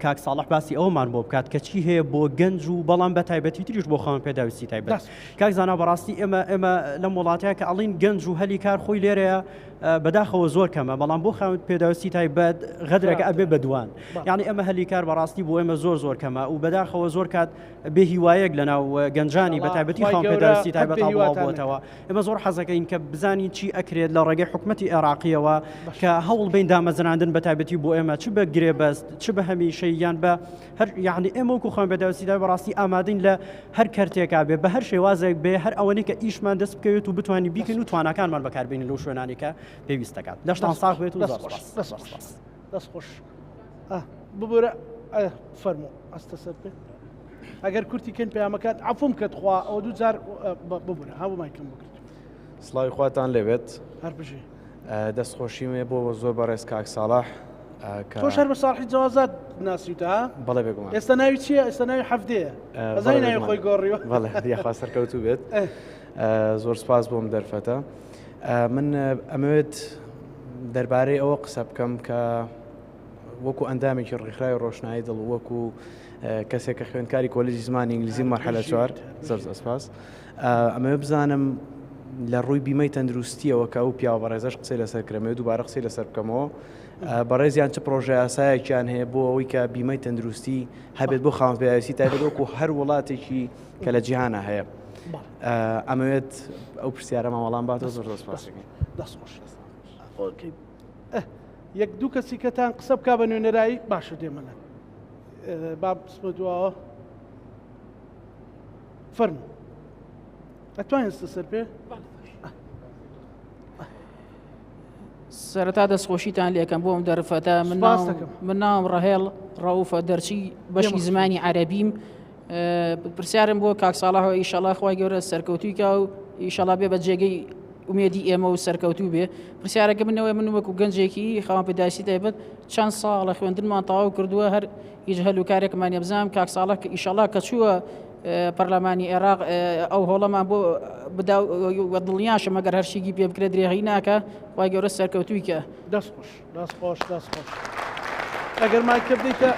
کاک ساڵح باسی ئەومان بۆ بکات کە چی هەیە بۆ گەنج و بەڵام بە تایبەتی تریش بۆ خاوەن پێداویستی تایبەت کاکزانە بەڕاستی ئێمە لەم وڵاتەیە کە ئەڵین گەنج و هەلی کار خۆی لێرەیە بەداخەوە زۆر کەمە بەڵام بۆ خاوەن پێداویستی تایبەت غەدرەکە ئەبێ بەدوان یعنی ئەمە هەلی کار بەڕاستی بۆ ئێمە زۆر کەمە و بەداخەوە زۆر کات بێ هیوایەک لەناو گەنجانی بە تایبەتی خاوەن پێداویستی تایبەت هەڵاو بۆتەوە ئێمە زۆر حەزەکەین کە بزانین چی ئەکرێت لە ڕێگەی حکومەتی عێراقیەوە کە هەوڵ بین دامەزراندن بە تایبەتی بۆ ئێمە چ بە گرێبەست چ بە هەمیشەی یان بە هەر یعنی ئێمە وەکو خاوەن پێداویستی بەڕاستی ئامادەین لە هەر کەرتێکا بێ بە هەر شێوازێک بێ هەر ئەوەنەی کە ئیشمان دەست بکەوێت و بتوانین بیکەین و تواناکانمان بەکاربێنین لەو شوێنانی کە پێویست دەکات دەشتان ساغ بێت و دەست خۆش ببورە فەرموو ئەستە سەر پێ ئەگەر کورتی کەن پەیامەکات عەفوم کەت خوا ئەو دوو جار ببورە هەموو مایکم بکرد سڵاوی خواتان لەوێت هەر بژێ دەستخۆشیمێ بۆ زۆر بەڕێز کاک ساڵح تۆ شەر بە ساڵحی جەوازات ناسیوتە بەڵێ بێگومان ئێستا ناوی چییە ئێستا ناوی حەفدەیە ئەزای ناوی خۆی گۆڕیوە بەڵێ دیخوا سەرکەوتوو بێت زۆر سپاس بۆم دەرفەتە من ئەمەوێت دەربارەی ئەوە قسە بکەم کە وەکو ئەندامێکی ڕێکخراوی ڕۆشنایی دڵ وەکو کەسێک کە خوێندکاری کۆلێجی زمانی ئینگلیزی مەرحەلە 4 زۆر سپاس ئەمەوێت بزانم لە ڕووی بیمەی تەندروستیەوە کە ئەو پیاوە بەڕێزەش قسەی لەسەر کرێمێت دووبارە قسەی لەسەر بکەمەوە بەڕێزیان چه پرۆژە یاسایەکیان هەیە بۆ ئەوەی کە بیمەی تەندروستی هەبێت بۆ خاوەن پێداویستی تایبەت وەکو هەر وڵاتێکی کە لە جیهانە هەیە ئەمەوێت ئەو پرسیارەمە وەڵام باتەوە زۆر سپاسەکەین دەستخۆش یەک دوو کەسی کەتان قسە بکا بە نوێنەرایی باشە دێمەلە با بسمە دواوە فەرموو ئەتوانین سەر پێ سەرەتا دەستخۆشیتان لێکەم بۆم دەرفەتە من ناوم ڕەهێڵ ڕەوفە دەرچی بەشی زمانی عەرەبیم پرسیارم بۆ کاک ساڵح ئیشەڵا خوای گەورە سەرکەوتوویکە و ئیشەڵا بێ بە جێگەی ئومێدی ئێمە و سەرکەوتوو بێ پرسیارەکە منەوەی من وەکو گەنجێکی خاوەن پێداویستی تایبەت چەند ساڵە خوێندنمان تەواو کردووە هەر هیچ هەلوکارێکمان نەبزانم کاک ساڵح ئیشەڵا کە چووە پەرلەمانی عێراق ئەو هۆڵەمان بۆ بدا دڵنیاشم ئەگەر هەرشێکی پێ بکرێت درێغی ناکە وای گەورە سەرکەوتوویکە دەستخۆش ئەگەر مایکە بدەیتە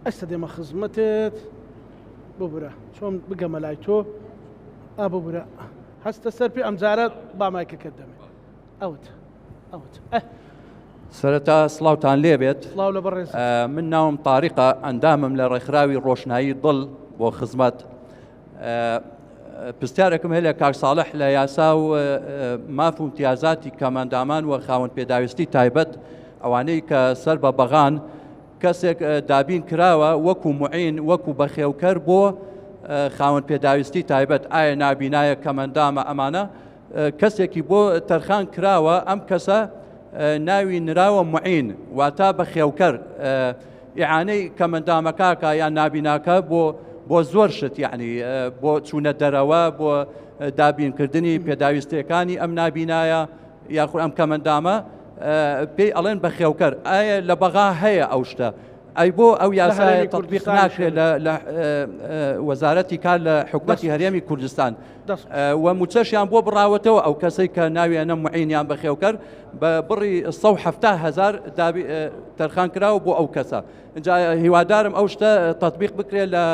ئەستا دێمە خزمەتت ببورە چۆن بگەمە لای تۆ ببورە هەستە سەر پێ ئەمجارە با مایکەکەت دەمێ ئەوت سەرەتا سڵاوتان لێبێت سڵاو لە بەڕێز من ناوم تاریقە ئەندامم لە ڕێکخراوی ڕۆشنایی دڵ بۆ خزمەت پرسیارێکم هەیە لە کاک ساڵح لە یاسا و ماف و امتیازاتی کەمەندامان و خاوەن پێداویستی تایبەت ئەوانەی کە سەر بە بەغان کەسێک دابین کراوە وەکو معین وەکو بەخێوکەر بۆ خاوەن پێداویستی تایبەت ئایا نابینایە کەمەندامە ئەمانە کەسێکی بۆ تەرخان کراوە ئەم کەسە ناوی نراوە معین واتە بەخێوکەر ئیعانەی کەمەندامەکەکە یان نابیناکە بۆ زۆر شت یعنی بۆ چوونە دەرەوە بۆ دابینکردنی پێداویستەکانی ئەم نابینایە یاخود ئەم کەمەندامە پێی ئەڵێن بەخێوکەر ئایا لە بەغا هەیە ئەو شتە ئەی بۆ ئەو یاسایە تەطبیق ناکرێت لە وەزارەتی کار لە حکومەتی هەرێمی کوردستان و موچەشیان بۆ بڕاوەتەوە ئەو کەسەی کە ناویانە معینیان بەخێوکەر بە بڕی 170,000 تەرخان کراوە بۆ ئەو کەسە اینجا هیوادارم ئەو شتە تەطبیق بکرێت لە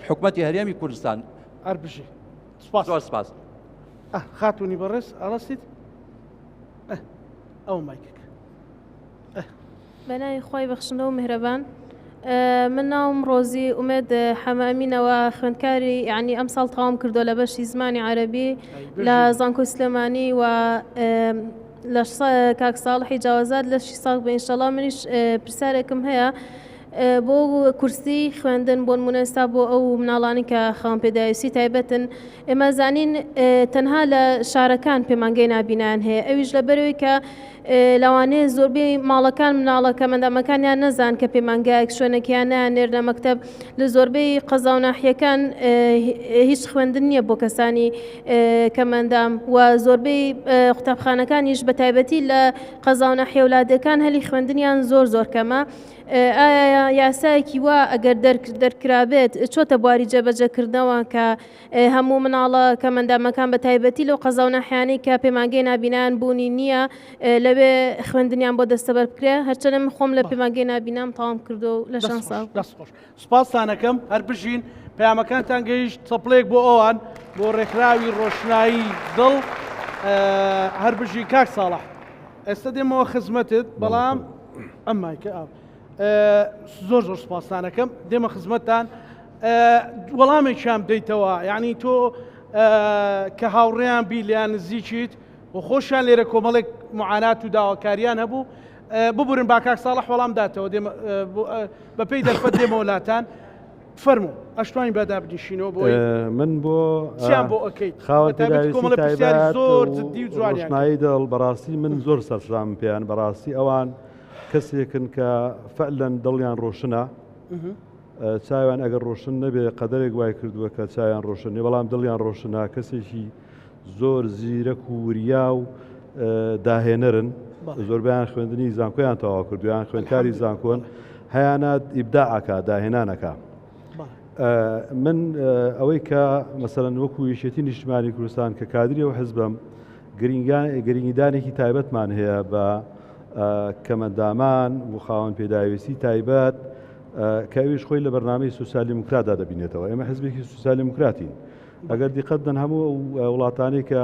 حکومەتی هەرێمی کوردستان هەر بژی سپاس خاتونی بەڕێز ئاڵەستیت ئەو مایکێک بەناوی خۆی بەخشندە و میهرەبان من ناوم ڕۆزی ئومێد حەمامینەوە خوێندکاری یعنی ئەم ساڵ تەواوم کردو لە بەشی زمانی عەرەبی لە زانکۆی سلێمانی و لە کاک ساڵحی جاوازات لەشی ساڵ بە ئینشەڵا منیش پرسیارێکم هەیە بۆ کورسی خوێندن بۆ نمونەستا بۆ ئەو مناڵانی کە خاوەن پێداویستی تایبەتن ئێمە زانین تەنها لە شارەکان پەیمانگەی نابینان هەیە ئەویش لەبەرەوەی کە لەوانەیە زۆربەی ماڵەکان مناڵەکە مەندامەکانیان نەزان کە پەیمانگایەک شوێنێکیان نایانێر لە مەکتەب لە زۆربەی قەزا و ناحیەکان هیچ خوێندن نییە بۆ کەسانی کە مەندام و زۆربەی قوتابخانەکانیش بە تایبەتی لە قەزا و ناحیە وڵاتەکان هەلی خوێندنیان زۆر کەمە ئایا یاسایەکی وا ئەگەر دەرکرابێت چۆتە بواری جێبەجێکردنەوە کە هەموو مناڵە کە مەندامەکان بە تایبەتی لەو قەزا و ناحیانەی کە پەیمانگەی نابینان بوونی نییە لەوێ خوێندنیان بۆ دەستەبەر بکرێ هەرچەنە من خۆم لە پەیمانگەی نابینام تاوام کردو و لە شان ساڵ سوپاسانەکەم هەر بژین پەیامەکانتان گەیشت چەپڵێک بۆ ئەوان بۆ ڕێکخراوی ڕۆشنایی دڵ هەر بژی کاک ساڵح ئێستا دێمەوە خزمەتت بەڵام ئەمایکە زۆر سوپاسانەکەم دێمە خزمەتتان وەڵامێکیان بدەیتەوە یعنی تۆ کە هاوڕێیان بی لیان نزیکیت و خۆشیان لێرە کۆمەڵێک معانات و داواکاریان هەبوو ببورن با کاک ساڵح وەڵام داتەوە بەپێی دەرفەت دێمە وڵاتان فەرموو ئەشتوانی بەدا بنیشینەوە بۆی من بۆ چیان بۆ ئەەکەیت خاوەن پێداویستی تایبەت زۆر جددی و جوانیان ڕۆشنایی دڵ بەڕاستی من زۆر سەرسام پێیان بەڕاستی ئەوان کەسێکن کە فعلەن دڵیان ڕۆشنە چاویان ئەگەر ڕۆشن نەبێ قەدەرێک وای کردووە کە چاویان ڕۆشنێ بەڵام دڵیان ڕۆشنە کەسێکی زۆر زیرەک و وریا و داهێنەرن زۆربیان خوێندنی زانکۆیان تەواو کردویان خوێندکاری زانکۆن هەیانات ئیبداعەکە داهێنانەکە من ئەوەی کە مەسەرەن وەکو یەکێتی نیشتیمانی کوردستان کە کادری و حزبم گرنگیدانێکی تایبەتمان هەیە بە کەمەندامان و خاوەن پێداویستی تایبەت کەویش خۆی لە بەرنامەی سوسیال دیموکراتدا دەبینێتەوە ئێمە حزبێکی سوسیال دیموکراتین ئەگەر دیقەت دەن هەموو وڵاتانی کە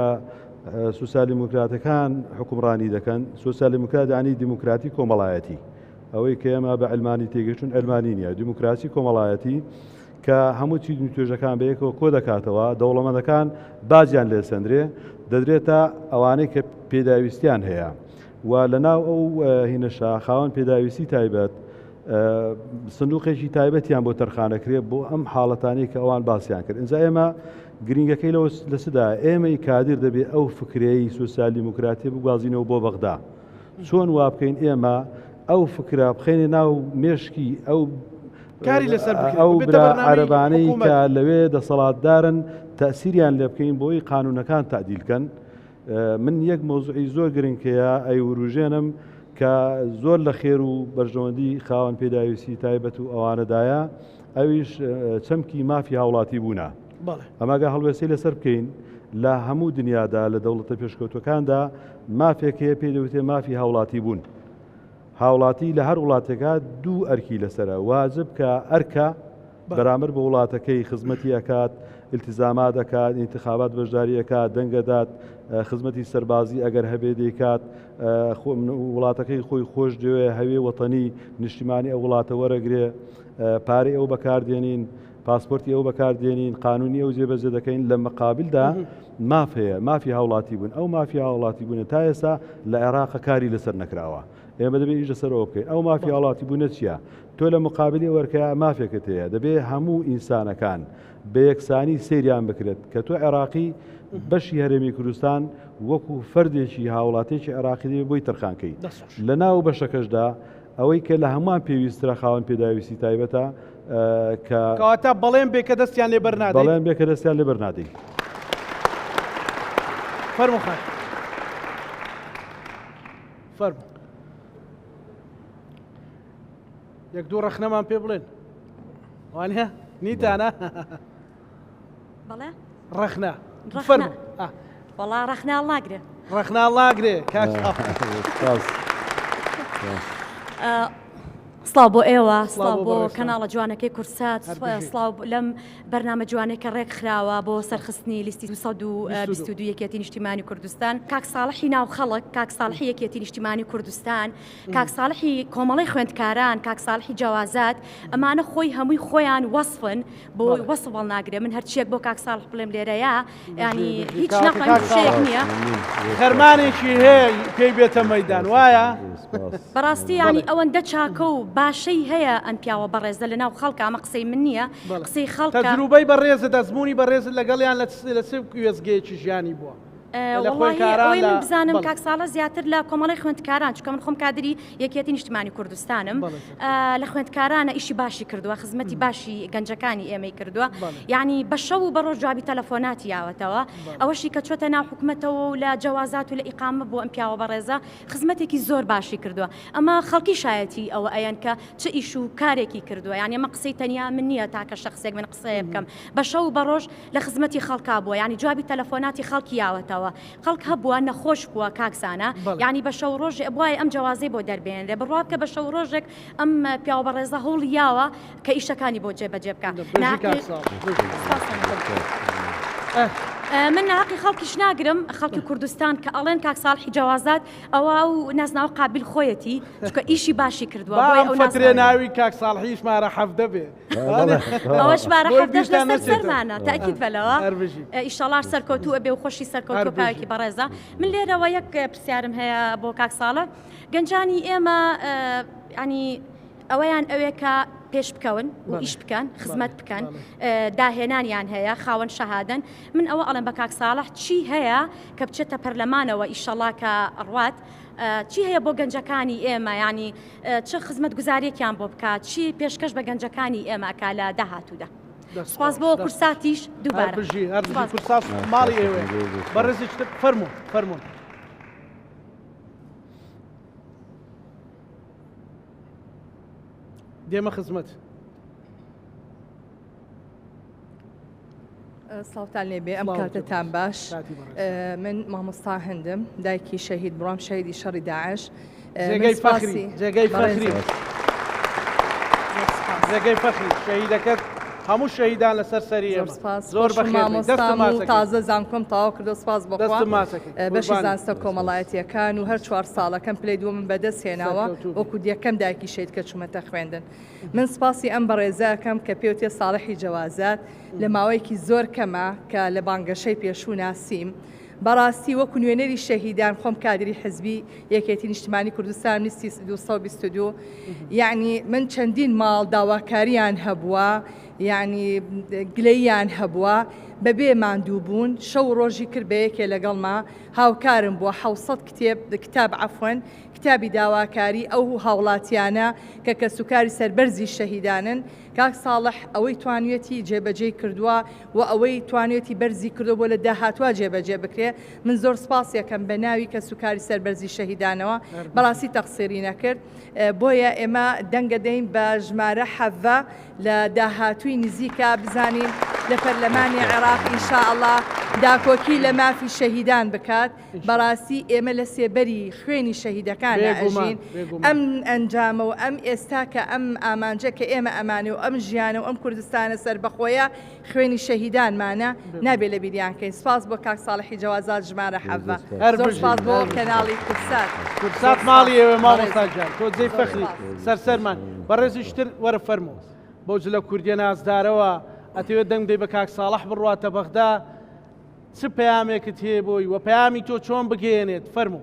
سوسیال دیموکراتەکان حکومڕانی دەکەن سوسیال دیموکرات یعنی دیموکراتی کۆمەڵایەتی ئەوەی کە ئێمە بە ئەلمانی تێگەچون ئەلمانی نیە دیموکراسی کۆمەڵایەتی کە هەموو چیز توێژەکان بەیەکەوە کۆ دەکاتەوە دەوڵەمەندەکان باجیان لێ سندرێ دەدرێتە ئەوانەی کە پێداویستیان هەیە و لەناو ئەو هینەشا خاوەن پێداویستی تایبەت سندوقێکی تایبەتیان بۆ تەرخانەکرێ بۆ ئەم حاڵەتانی کە ئەوان باسییان کرد ئینجا ئێمە گرنگەکەی لە سدا ئێمەی کادر دەبێت ئەو فکرەی سوسیال دیموکراتی بگوازینەوە بۆ بەغدا چۆن وا بکەین ئێمە ئەو فکرە بخێنێ ناو مێشکی ئەو برا عەرەبانەی کە لەوێ دەسەڵاتدارن تەسیریان لێ بکەین بۆی قانونەکان تعدیلکەن من یەک مۆزوعی زۆر گرنگکەیە ئەیوروژێنم کە زۆر لە خێر و بەرژەوەندی خاوەن پێداویستی تایبەت و ئەوانەدایە ئەویش چەمکی مافی هاوڵاتی بوونە ئەماگە هەڵوێسەی لەسەر بکەین لە هەموو دنیادا لە دەوڵەتە پێشکەوتەکاندا مافێک هەیە پێی دەوتێ مافی هاوڵاتی بوون هاوڵاتی لە هەر وڵاتێکا دوو ئەرکی لەسرە واجب کە ئەرکە بەرامبەر بە وڵاتەکەی خزمەتی ئەکات التزامات دەکات انتخابات بەشداری ئەکات دەنگەدات خزمەتی سەربازی ئەگەر هەبێ دەیکات وڵاتەکەی خۆی خۆش دەوێ هەوێ وەتەنی نیشتیمانی ئەو وڵاتە وەرەگرێ پارەی ئەو بەکاردێنین پاسپۆرتی ئەو بەکاردێنین قانونی ئەو جێبەجێ دەکەین لە مقابلدا ماف هەیە مافی هاوڵاتی بوون ئەو مافی هاوڵاتی بوون تا ئێستا لە عێراق کاری لەسەر نەکراوە ئێمە دەبێت ئیش لەسەرەوە بکەین ئەو مافی هاوڵاتی بوونە چییە تۆ لە مقابلی وەرکە مافێکت هەیە دەبێت هەموو ئینسانەکان بە یەکسانی سەیریان بکرێت کە تۆ عێراقی بەشی هەرێمی کوردستان وەکو فەردێکی هاوڵاتێکی عێراقی دەبێت بۆی تەرخانکەی لە ناو بەشەکەشدا ئەوەی کە لە هەمووان پێویسترە خاوەن پێداویستی تایبەتە کەواتە بەڵێن بێ کە دەستیان لێ بەرنادەین بەڵێن بێ کە دەستیان لێ بەرنادەین فەرموو خان فەرموو یەک دوو ڕەخنەمان پێ بڵێن وانە نیتانە بەڵێ ڕەخنە فەرموو وەڵا ڕەخناڵ ناگرێ ڕەخناڵ ناگرێ کاک سڵاو بۆ ئێوە سڵاو بۆ کەناڵە جوانەکەی کورسات سڵاو لەم بەرنامە جوانەی کە ڕێک خراوە بۆ سەرخستنی لیستی 222 یەکێتی نیشتیمانی کوردستان کاک ساڵحی ناو خەڵک کاک ساڵحی یەکێتی نیشتیمانی کوردستان کاک ساڵحی کۆمەڵی خوێندکاران کاک ساڵحی جیاوازات ئەمانە خۆی هەمووی خۆیان وەصفن بۆ وەصف ناگرێ من هەرچیەک بۆ کاک ساڵح بڵێم لێرەیە ینی هیچ نەقەشەیەک نییە خەرمانێکی هەیە پێی بێتە مەیدان وایە بەڕاستی ینی ئەوەندە چاکە و باشەی هەیە ئەم پیاوە بەڕێزە لە ناو خەڵکە ئەمە قسەی من نییە قسەی خەڵکە تەجروبەی بەڕێزە دەزمموی بەڕێز لەگەڵیان لە سێ وێزگەیەکی ژیانی بووە ئەوەی من بزانم کاک ساڵە زیاتر لە کۆمەڵی خوێندکاران چکە من خۆم کادری یەکێتی نیشتمانی کوردستانم لە خوێندکارانە ئیشی باشی کردووە خزمەتی باشی گەنجەکانی ئێمەی کردووە یعنی بە شەو و بەڕۆژ جوابی تەلەفۆناتی یاوەتەوە ئەوەشی کە چۆتە ناو حکوومەتەوە و لە جەوازات و لە ئیقامە بۆ ئەم پیاوە بەڕێزە خزمەتێکی زۆر باشی کردووە ئەمە خەڵکی شایەتی ئەوە ئەیان کە چه ئیش و کارێکی کردووە یعنی ئەمە قسەی تەنیا من نییە تاکە شخصێک من قسەیە بکەم بە شەو و بەڕۆژ لە خزمەتی خەڵکا بووە یعنی جوابی تەلەفۆناتی خەڵکی یاوەتەوە خەڵک هەبووە نەخۆش بووە کاکسانە یعنی بە شەو ڕۆژێ بووای ئەم جوازەی بۆ دەربێنرێ بڕوا بکە بە شەو ڕۆژێک ئەم پیاوە بەڕێزە هەوڵی یاوە کە ئیشەکانی بۆ جێبەجێ بکە من ناقی خەڵکیش ناگرم خەڵکی کوردستان کە ئەڵێن کاک ساڵحی جەوازات ئەوە و نازناوە قابل خۆیەتی چکە ئیشی باشی کردووە فترێ ناوی کاک ساڵحی ژمارە حەفدە بێ ئەوە ژمارە حەفدەش لەسەر سەرمانە تاکید بەلەوە ئیشەڵار سەرکەوتووە بێ و خۆشی سەرکەوتوو پیاوێکی بەڕێزە من لێرەوە یەک پرسیارم هەیە بۆ کاک ساڵە گەنجانی ئێمە ینی ئەوەیان ئەوەیە پێش بکەون و ئیش بکەن خزمەت بکەن داهێنانیان هەیە خاوەن شەهادەن من ئەوە ئەڵێم بە کاک ساڵح چی هەیە کە بچێتە پەرلەمانەوە ئیشەڵا کە ڕوات چی هەیە بۆ گەنجەکانی ئێمە ینی چه خزمەت گوزاریەکیان بۆ بکات چی پێشکەش بە گەنجەکانی ئێمەکە لە داهاتوودا سپاس بۆ کورساتیش دووبارە کورسات ماڵی ئێوێ بەڕێزی فەرموون دێمە خزمەت ساڵتان لێبێ ئەم کاتتان باش من مامۆستا هەندم دایکی شەهید بڕام شەهیدی شەڕی داعش جێگەی فەخری شەهیدەکەت هەموو شەهیدان لەسەر سەری زۆر بەخێر تازە زانکۆم تاوا کردو سپاس بەخوا بەشی زانستە کۆمەڵایەتیەکان و هەر 4 ساڵەکەم پلەی دووە من بەدەست هێناوە وەکو دیەکەم دایکی شەید کە چوومەتە خوێندن من سپاسی ئەم بەڕێزەکەم کە پێوتێ ساڵحی جەوازات لە ماوەیەکی زۆر کەمە کە لە بانگەشەی پێشوو ناسیم بەڕاستی وەکو نوێنەری شەهیدان خۆم کادری حزبی یەکێتی نیشتمانی کوردستان نیستی 222 یعنی من چەندین ماڵ داواکاریان هەبووە یعنی گلەیان هەبووە بەبێ ماندوو بوون شەو ڕۆژی کرد بە یەکێ لەگەڵما هاوکارم بووە 600 کتاب عەفوەن کتابی داواکاری ئەو هاوڵاتیانە کە کەسوکاری سەربەرزی شەهیدانن کاک ساڵح ئەوەی توانوێتی جێبەجێ کردووە و ئەوەی توانوێتی بەرزی کردو بۆ لە داهاتوە جێبەجێ بکرێ من زۆر سپاس یەکەم بە ناوی کەسوکاری سەربەرزی شەهیدانەوە بەڕاستی تەقسیری نەکرد بۆیە ئێمە دەنگە دەین بە ژمارە حەڤە لە داهاتووی نزیکە بزانین لە پەرلەمانی عێراق ئینشاءڵڵا داکۆکی لە مافی شەهیدان بکات بەڕاستی ئێمە لە سێبەری خوێنی شەهیدەکانە ئەژین ئەم ئەنجامە و ئەم ئێستا کە ئەم ئامانجە کە ئێمە ئەمانێ و ئەم ژیانە و ئەم کوردستانە سەربەخۆیە خوێنی شەهیدانمانە نابێ لە بیریانکەین سپاس بۆ کاک ساڵحی جەوازات ژمارە حەڤە زۆر سپاس بۆ کەناڵی کورسات ماڵی ئێوە مامۆستاجان تۆ جێی فەخری سەرسەرمان بەڕێزیشتر وەرە فەرموو بۆ جلە کوردیە نازدارەوە ئەتەوێت دەنگ دەی بە کاک ساڵح بڕواتە بەغدا چ پەیامێکت هەیە بۆی و پەیامی تۆ چۆن بگەێنێت فەرموو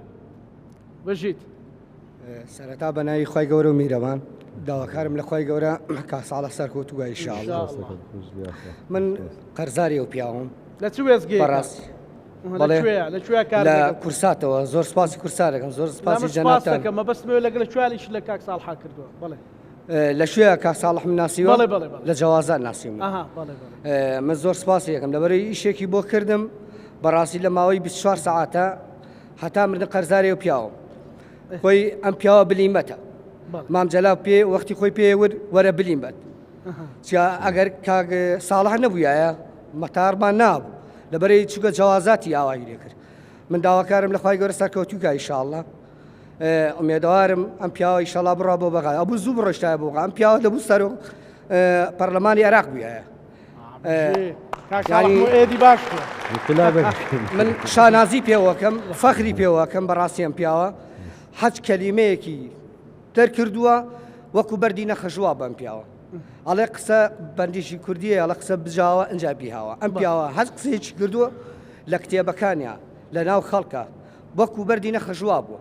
بژیت سەرەتا بە ناوی خۆی گەورە و میرەوان داواکارم لە خۆی گەورە کاک ساڵح سەرکەوتووە ئینشاءڵڵا من قەرزاری و پیاوم لە چ وێزگەیەک بەڕاستی لە کورساتەوە زۆر سپاسی کورسارەکەم زۆر سپاسی جەنابتان مەبەستمەوە لەگەڵ چوالیش لە کاک ساڵحا کردووە بەڵێ لە شوێ کاک ساڵح من ناسیوە لە جەوازات ناسیوم من زۆر سپاسی یەکەم لەبەرەوەی ئیشێکی بۆ کردم بەڕاستی لە ماوەی 24 ساعاتە هەتا مردن قەرزاری و پیاوم خۆی ئەم پیاوە بلیمەتە مام جەلاو پێ وەختی خۆی پێ وەرە بلیمەت ئەگەر کاک ساڵح نەبووایە مەتارمان نابوو لەبەرەی چووکە جەوازاتی ئاوایی لێ کرد من داواکارم لە خوای گەورە سەرکەوتووکە ئینشاءڵڵا ئومێدەوارم ئەم پیاوە ئینشاءڵڵا بڕوا بۆ بەغا ئەبوو زوو بڕۆشتایە بۆ ئەم پیاوە دەبوو سەر پەرلەمانی عێراق بووایە ئێدی باش من شانازی پێوەکەم فەخری پێوەکەم بەڕاستی ئەم پیاوە حەج کەلیمەیەکی دەرکردووە وەکو بەردی نەخەژوا بەم پیاوە ئەڵێ قسە بەندیشی کوردیە ئەڵە قسە بجاوە ئەنجا بیهاوە ئەم پیاوە هەر قسەیەکی کردووە لە کتێبەکانیان لە ناو خەڵکە وەکو بەردی نەخەژوا بووە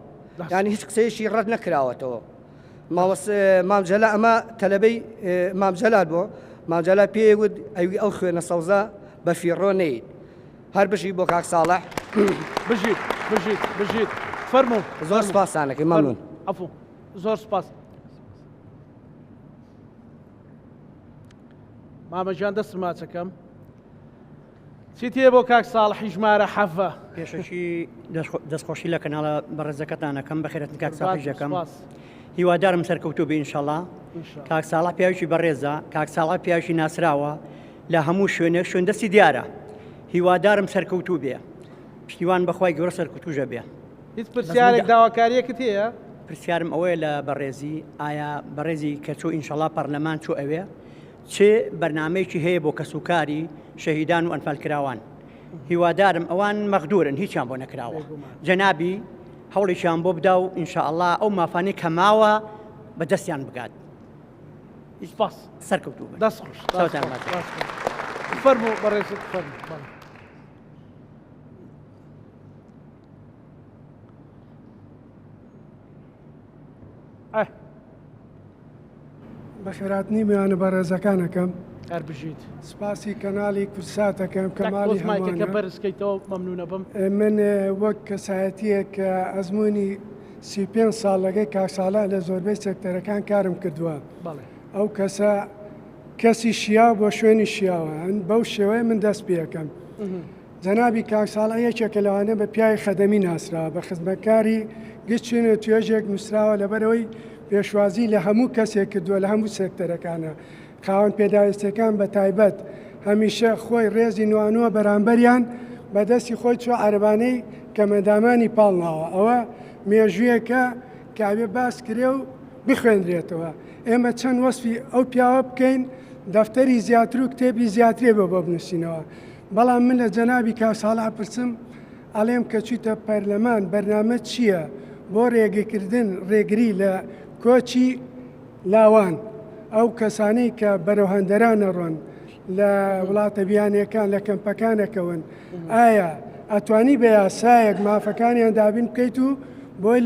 یعنی هیچ قسەیەشی ڕەت نەکراوەتەوە مامجەلا ئەمە تەلەبەی مامجەلات بۆ مامجەلا پێوت ئەوی ئەو خوێنە سەوزە بە فیڕۆ نەیت هەر بژی بۆ کاک ساڵح بژیت فەرموو زۆر سپاسانەکەی مەمنون عەفو زۆر سپاس مامەجان دەستم ماچەکەم چیت هەیە بۆ کاک ساڵحی ژمارە حەڤە پێشەشی دەستخۆشی لە کەناڵە بەڕێزەکەتانەکەم بەخێرەت کاک ساڵحی ژەکەم هیوادارم سەرکەوتوو بێ ئینشەڵا کاک ساڵح پیاوێکی بەڕێزە کاک ساڵح پیاوێکی ناسراوە لە هەموو شوێنێک شوێندەستی دیارە هیوادارم سەرکەوتوو بێ پشتیوان بەخوای گەورە سەرکەوتوو بێ هیچ پرسیارێک داواکاریەکت هەیە پرسیارم ئەوەیە لە بەڕێزی ئایا بەڕێزی کە چوو ئینشەڵا پەرلەمان چوو ئەوێ چێ بەرنامەیەکی هەیە بۆ کەسوکاری شەهیدان و ئەنفالکراوان هیوادارم ئەوان مەغدورن هیچیان بۆ نەکراوە جەنابی هەوڵێکیان بۆ بدا و ئینشاءالله ئەو مافانەی کەماوە بەدەستیان بگات سپاس سەرکەوتوو دەست خۆش فەرموو بەڕێزت فەرموو بەخێراتنی میوانە بەڕێزەکانەکەم هەر بژیت سپاسی کەناڵی کورساتەکەم کەماڵی مایکەکە بەرزکەیتەوە مەمنونە بم من وەک کەسایەتیە کە ئەزمموی 35 ساڵ لەگەی کاکساڵە لە زۆربەی سێکتەرەکان کارم کردووە ئەو کەسە کەسی شیاو بۆ شوێنی شیاوە بەو شێوەیە من دەست پێەکەم جەنابی کاکساڵە یەکێکە لەوانە بە پیاوی خەدەمی ناسراوە بە خزمەتکاری گشتێنە توێژێک نووسراوە لەبەرەوەی پێشوازی لە هەموو کەسێک کردووە لە هەموو سێکتەرەکانە خاوەن پێداویستەکان بە تایبەت هەمیشە خۆی ڕێزی نوانووە بەرامبەریان بەدەستی خۆی چوە عەربانەی کە مەدامانی پاڵناوە ئەوە مێژوویەکە کاوێ باس کرێ و بخوێنرێتەوە ئێمە چەند وەسفی ئەو پیاوە بکەین دەفتەری زیاتر و کتێبی زیاترێ بۆ بنووسینەوە بەڵام من لە جەنابی کاکساڵا پرسم ئەڵێم کە چیتە پەرلەمان بەرنامە چییە بۆ ڕێگەکردن ڕێگری لە کۆچی لاوان ئەو کەسانەی کە بەرەوهەندەرانە ڕۆن لە وڵاتە بیانیەکان لە کەمپەکانەکەون ئایا ئەتوانی بە یاسایەک مافەکانیان دابین بکەیت و بۆی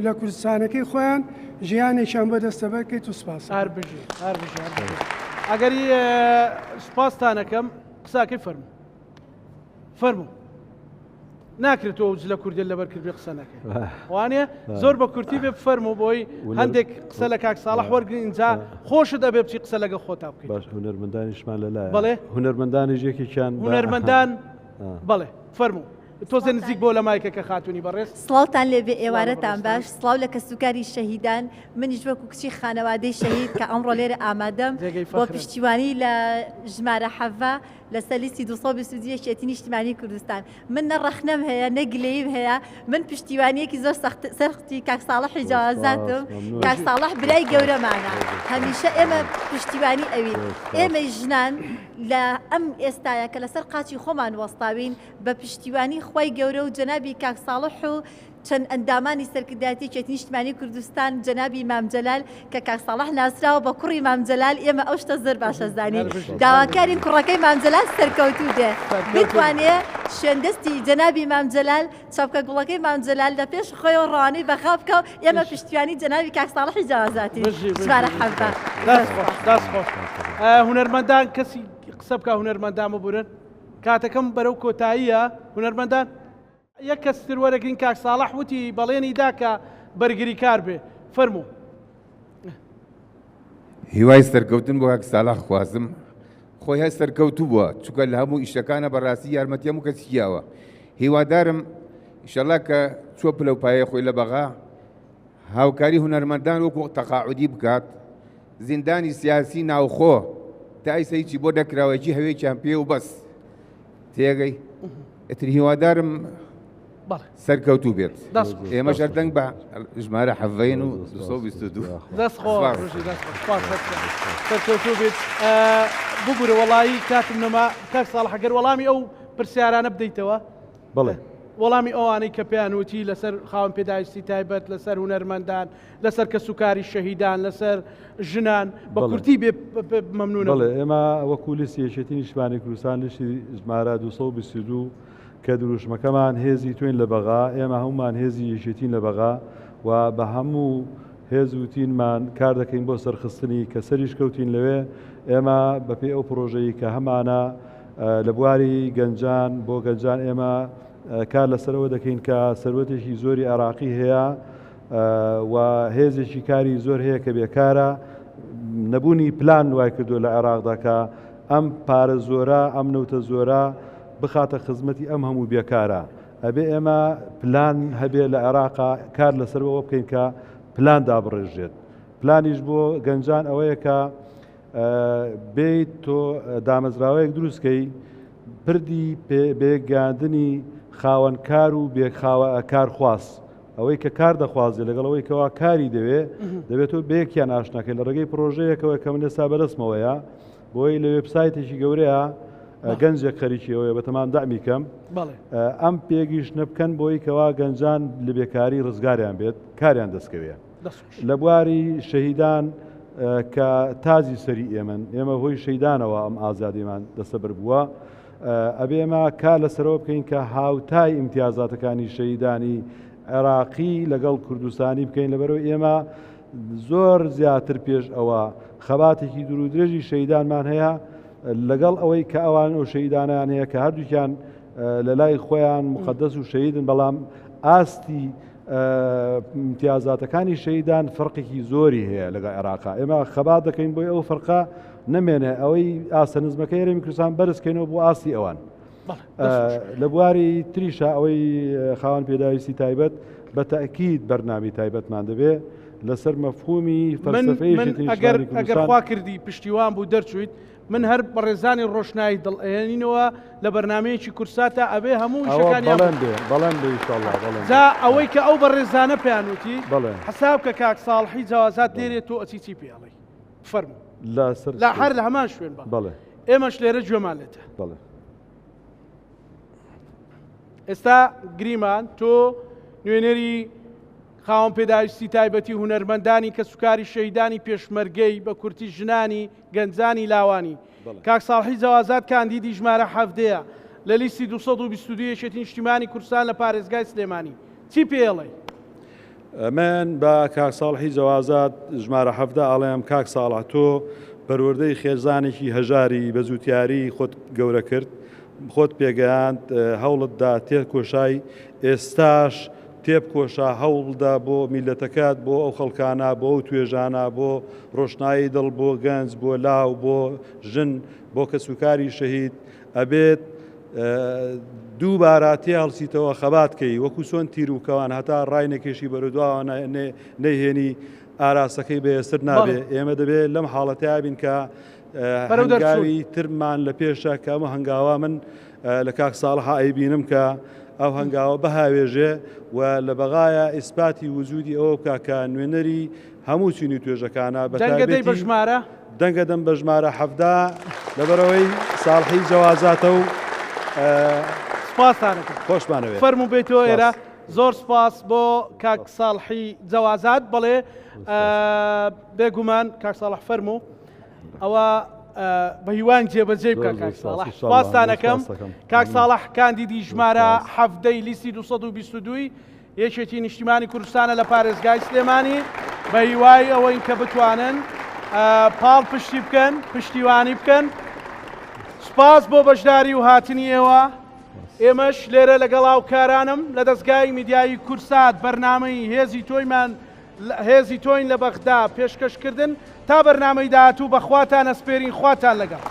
لە کوردستانەکەی خۆیان ژیانێکیان بۆ دەستەبەر بکەیت و سپاس ئەگەری سپاسانەکەم قساکەی فەرموو ناکرێتەوە لە کوردی لەبەر کردی قسە نەکەی وانێ زۆر بە کورتی بێ بفەرموو بۆی هەندێک قسە لە کاک ساڵح وەرگرین اینجا خۆشت دەبێ بچی قسە لەگە خۆتا بکەیت باش هونەرمەندانیشمان لەلایە بەڵێ هونەرمەندانیش یەکێکیان هونەرمەندان بەڵێ فەرموو تۆزە نزیک بۆ لە مایکەکە خاتونی بەڕێز سڵاوتان لێبێ ئێوارەتان باش سڵاو لە کەسوکاری شەهیدان منیش وەکو کچی خانەوادەی شەهید کە ئەمڕۆ لێرە ئامادەم بۆ پشتیوانی لە ژمارە حەڤە لەسەر لیستی 222 یەکێتی نیشتیمانی کوردستان من نەڕەخنەم هەیە نەگلەیم هەیە من پشتیوانیەکی زۆر سەختی کاک ساڵحی جیاوازاتم کاک ساڵح برای گەورەمانە هەمیشە ئێمە پشتیوانی ئەوین ئێمە ژنان لە ئەم ئێستایە کە لەسەر قاچی خۆمان وەستاوین بە پشتیوانی خی گەورە و جەنابی کاک ساڵح و چەند ئەندامانی سەرکردایەتی یەکێتی نیشتیمانی کوردستان جەنابی مامجەلال کە کاک ساڵح ناسراوە بە کوڕی مامجەلال ئێمە ئەو شتە زۆر باشە زانین داواکارین کوڕەکەی مامجەلال سەرکەوتوو دێ بتوانێ شوێندەستی جەنابی مامجەلال چاپکە گوڵەکەی مامجەلال لە پێش خۆی و ڕوانەی بەخا بکە و ئێمە پشتیوانی جەنابی کاک ساڵحی جیاوازاتی ژمارە حەڤە دەست خۆش هونەرمەندان کەسی قسە بکە هونەرمەندان ببورن کاتەکەم بەرەو کۆتاییە هونەرمەندان یەک کەستر وەرەگرین کاک ساڵح وتی بەڵێنی دا کە بەرگری کار بێ فەرموو هیوای سەرکەوتن بۆ کاک ساڵح خوازم خۆی هەر سەرکەوتوو بووە چونکە لە هەموو ئیشەکانە بەڕاستی یارمەتی هەموو کەسییاوە هیوادارم ئیشەڵا کە چۆ پلەپایە خۆی لە بەغا هاوکاری هونەرمەندان وەکو تەقاعودی بکات زیندانی سیاسی ناوخۆ تا ئەیسەیکی بۆ دەکراوەکی هەوێکیان پێ و بەس تێگەی ئەتر هیوادارم سەرکەوتوو بێت ئێمە شەردەنگ بە ژمارە حەڤەین و 222 دەست خۆ سەرکەوتوو بێت ببوورە وەڵایی کاتم نەما کاک ساڵح ئەگەر وەڵامی ئەو پرسیارانە بدەیتەوە بڵێ وەڵامی ئەوانەی کە پێیانوتی لەسەر خاوەن پێداویستی تایبەت لەسەر هونەرمەندان لەسەر کەسوکاری شەهیدان لەسەر ژنان بە کورتی بێ مەمنونە بڵێ ئێمە وەکو لیستی یەکێتی نیشتیمانی کوردستان لیستی ژمارە 222 کە دروشمەکەمان هێزی توێن لە بەغا ئێمە هەمومان هێزی یەکێتین لە بەغا و بە هەموو هێز وتینمان کار دەکەین بۆ سەرخستنی کە سەریش کەوتین لەوێ ئێمە بەپێ ئەو پرۆژەی کە هەمانە لە بواری گەنجان بۆ گەنجان ئێمە کار لەسەرەوە دەکەین کە سەروەتێکی زۆری عراقی هەیە و هێزێکی کاری زۆر هەیە کە بێکارە نەبوونی پلان وای کردو لە عێراقدا کە ئەم پارە زۆرە ئەم نەوتە زۆرە بخاتە خزمەتی ئەم هەموو بێکارە ئەبێ ئێمە پلان هەبێ لە عێراقا کار لەسەرەوە بکەین کە پلان دابڕێژێت پلانیش بۆ گەنجان ئەوەیە کە بێیت تۆ دامەزراوەیەک دروستکەی پردی بێگاندنی خاوەنکار و کارخواست ئەوەی کە کار دەخوازێ لەگەڵ ئەوەی کەوا کاری دەبێت تۆ بەیەکیان ئاشناکەی لە ڕێگەی پرۆژەیەکەوە کە من ئێستا بەدەستمەوەیە بۆی لە وێبسایتێکی گەورەیە گەنجێک خەریکیەوەیە بە تەمام دامی کەم ئەم پێگەیشتنە بکەن بۆی کەوا گەنجان لە بێکاری ڕزگاریان بێت کاریان دەستکەوێ لە بواری شەهیدان کە تازی سەری ئێمە هۆی شەیدانەوە ئەم ئازادیمان دەسەبر بووە ئەبێ ئێمە کار لەسەرەوە بکەین کە هاوتای ئیمتیازاتەکانی شەهیدانی عێراقی لەگەڵ کوردستانی بکەین لەبەرەوە ئێمە زۆر زیاتر پێش ئەوە خەباتێکی دوور و درێژی شەهیدانمان هەیە لەگەڵ ئەوەی کە ئەوان ئەو شەهیدانیان هەیە کە هەردووکیان لە لای خۆیان مقدەس و شەهیدن بەڵام ئاستی امتیازاتەکانی شەهیدان فەرقێکی زۆری هەیە لەگەڵ عێراقا ئێمە خەبات دەکەین بۆی ئەو فەرقە نەمێنێ ئەوەی ئاسە نزمەکە هێرەمی کوردستان بەرزکەینەوە بۆ ئاستی ئەوان لە بواری تریشە ئەوەی خاوەن پێداویستی تایبەت بە تەئکید بەرنامی تایبەتمان دەبێ لەسەر مەفهومی فەلسەفەیەکی ئەگەر خوا کردی پشتیوان بوو دەرچوویت من هەر بەڕێزانی ڕۆشنایی دڵئێنینەوە لە بەرنمەیەکی کورساتە ئەبێ هەموو شەکانیان بەڵێن ئینشاءالله جا ئەوەی کە ئەو بەڕێزانە پێیانوتی حساب کە کاک ساڵحی جەوازات دێرێت تۆ ئەچی پێڵێ فەرموو لە هەر لە هەمان شوێن بەڵێ ئێمەش لێرە گوێمان لێتە ئێستا گریمان تۆ نوێنەری خاوەن پێداویستی تایبەتی هونەرمەندانی کە سوکاری شەهیدانی پێشمەرگەی بە کورتی ژنانی گەنجانی لاوانی کاک ساڵحی جەوازات کاندیدی ژمارە 7 لە لیستی 222 یەکێتی نیشتیمانی کوردستان لە پارێزگای سلێمانی چی پێڵێ؟ من بە کاک ساڵحی جەوازات ژمارە 7 ئاڵێم کاک ساڵح تۆ پەروەردەی خێزانێکی هەژاری بە زووتیاری خۆت گەورە کرد خۆت پێگەیاند هەوڵتدا تێکۆشای ئێستاش تێبکۆشە هەوڵدا بۆ میلەتەکەت بۆ ئەو خەڵکانە بۆ ئەو توێژانە بۆ ڕۆشنایی دڵ بۆ گەنج بۆ لاو بۆ ژن بۆ کەسوکاری شەهید ئەبێت دووبارە تێ هەڵسیتەوە خەباتکەی وەکو چۆن تیر و کەوان هەتا ڕای نەکێشی بەرەدواوە نەیهێنی ئاراسەکەی بەێستر نابێ ئێمە دەبێت لەم حاڵەتەیە بین کە هەنگاوی ترمان لە پێشە کە ئەمە هەنگاوە من لە کاک ساڵحا ئەیبینم کە ئەو هەنگاوە بەهاوێژێ و لە بەغایە ئیسپاتی وجودی ئەوە بکە کە نوێنەری هەموو چینی توێژەکانە بەتایبەتی بە ژمارە دەنگە دەم بە ژمارە 7 لەبەرەوەی ساڵحی جەوازاتە و سپاسانەکە خۆشمانەوێت فەرموو بێتەوە ئێرە زۆر سپاس بۆ کاک ساڵحی جەوازات بەڵێ بێگومان کاک ساڵح فەرموو ئەوە بە هیوان جێبەجێ بکە کاک ساڵح سپاسانەکەم کاک ساڵح کاندیدی ژمارە 7 لیستی 222 یەکێتی نیشتیمانی کوردستانە لە پارێزگای سلێمانی بە هیوای ئەوەی کە بتوانن پاڵ پشتی بکەن پشتیوانی بکەن سپاس بۆ بەشداری و هاتنی ئێوە ئێمەش لێرە لەگەڵ هاوکارانم لە دەستگای میدیایی کورسات بەرنامەی هێزی تۆین لە بەغدا پێشکەشکردن تا بەرنامەی داهاتوو بەخواتان ئەسپێرین خواتان لەگەڵ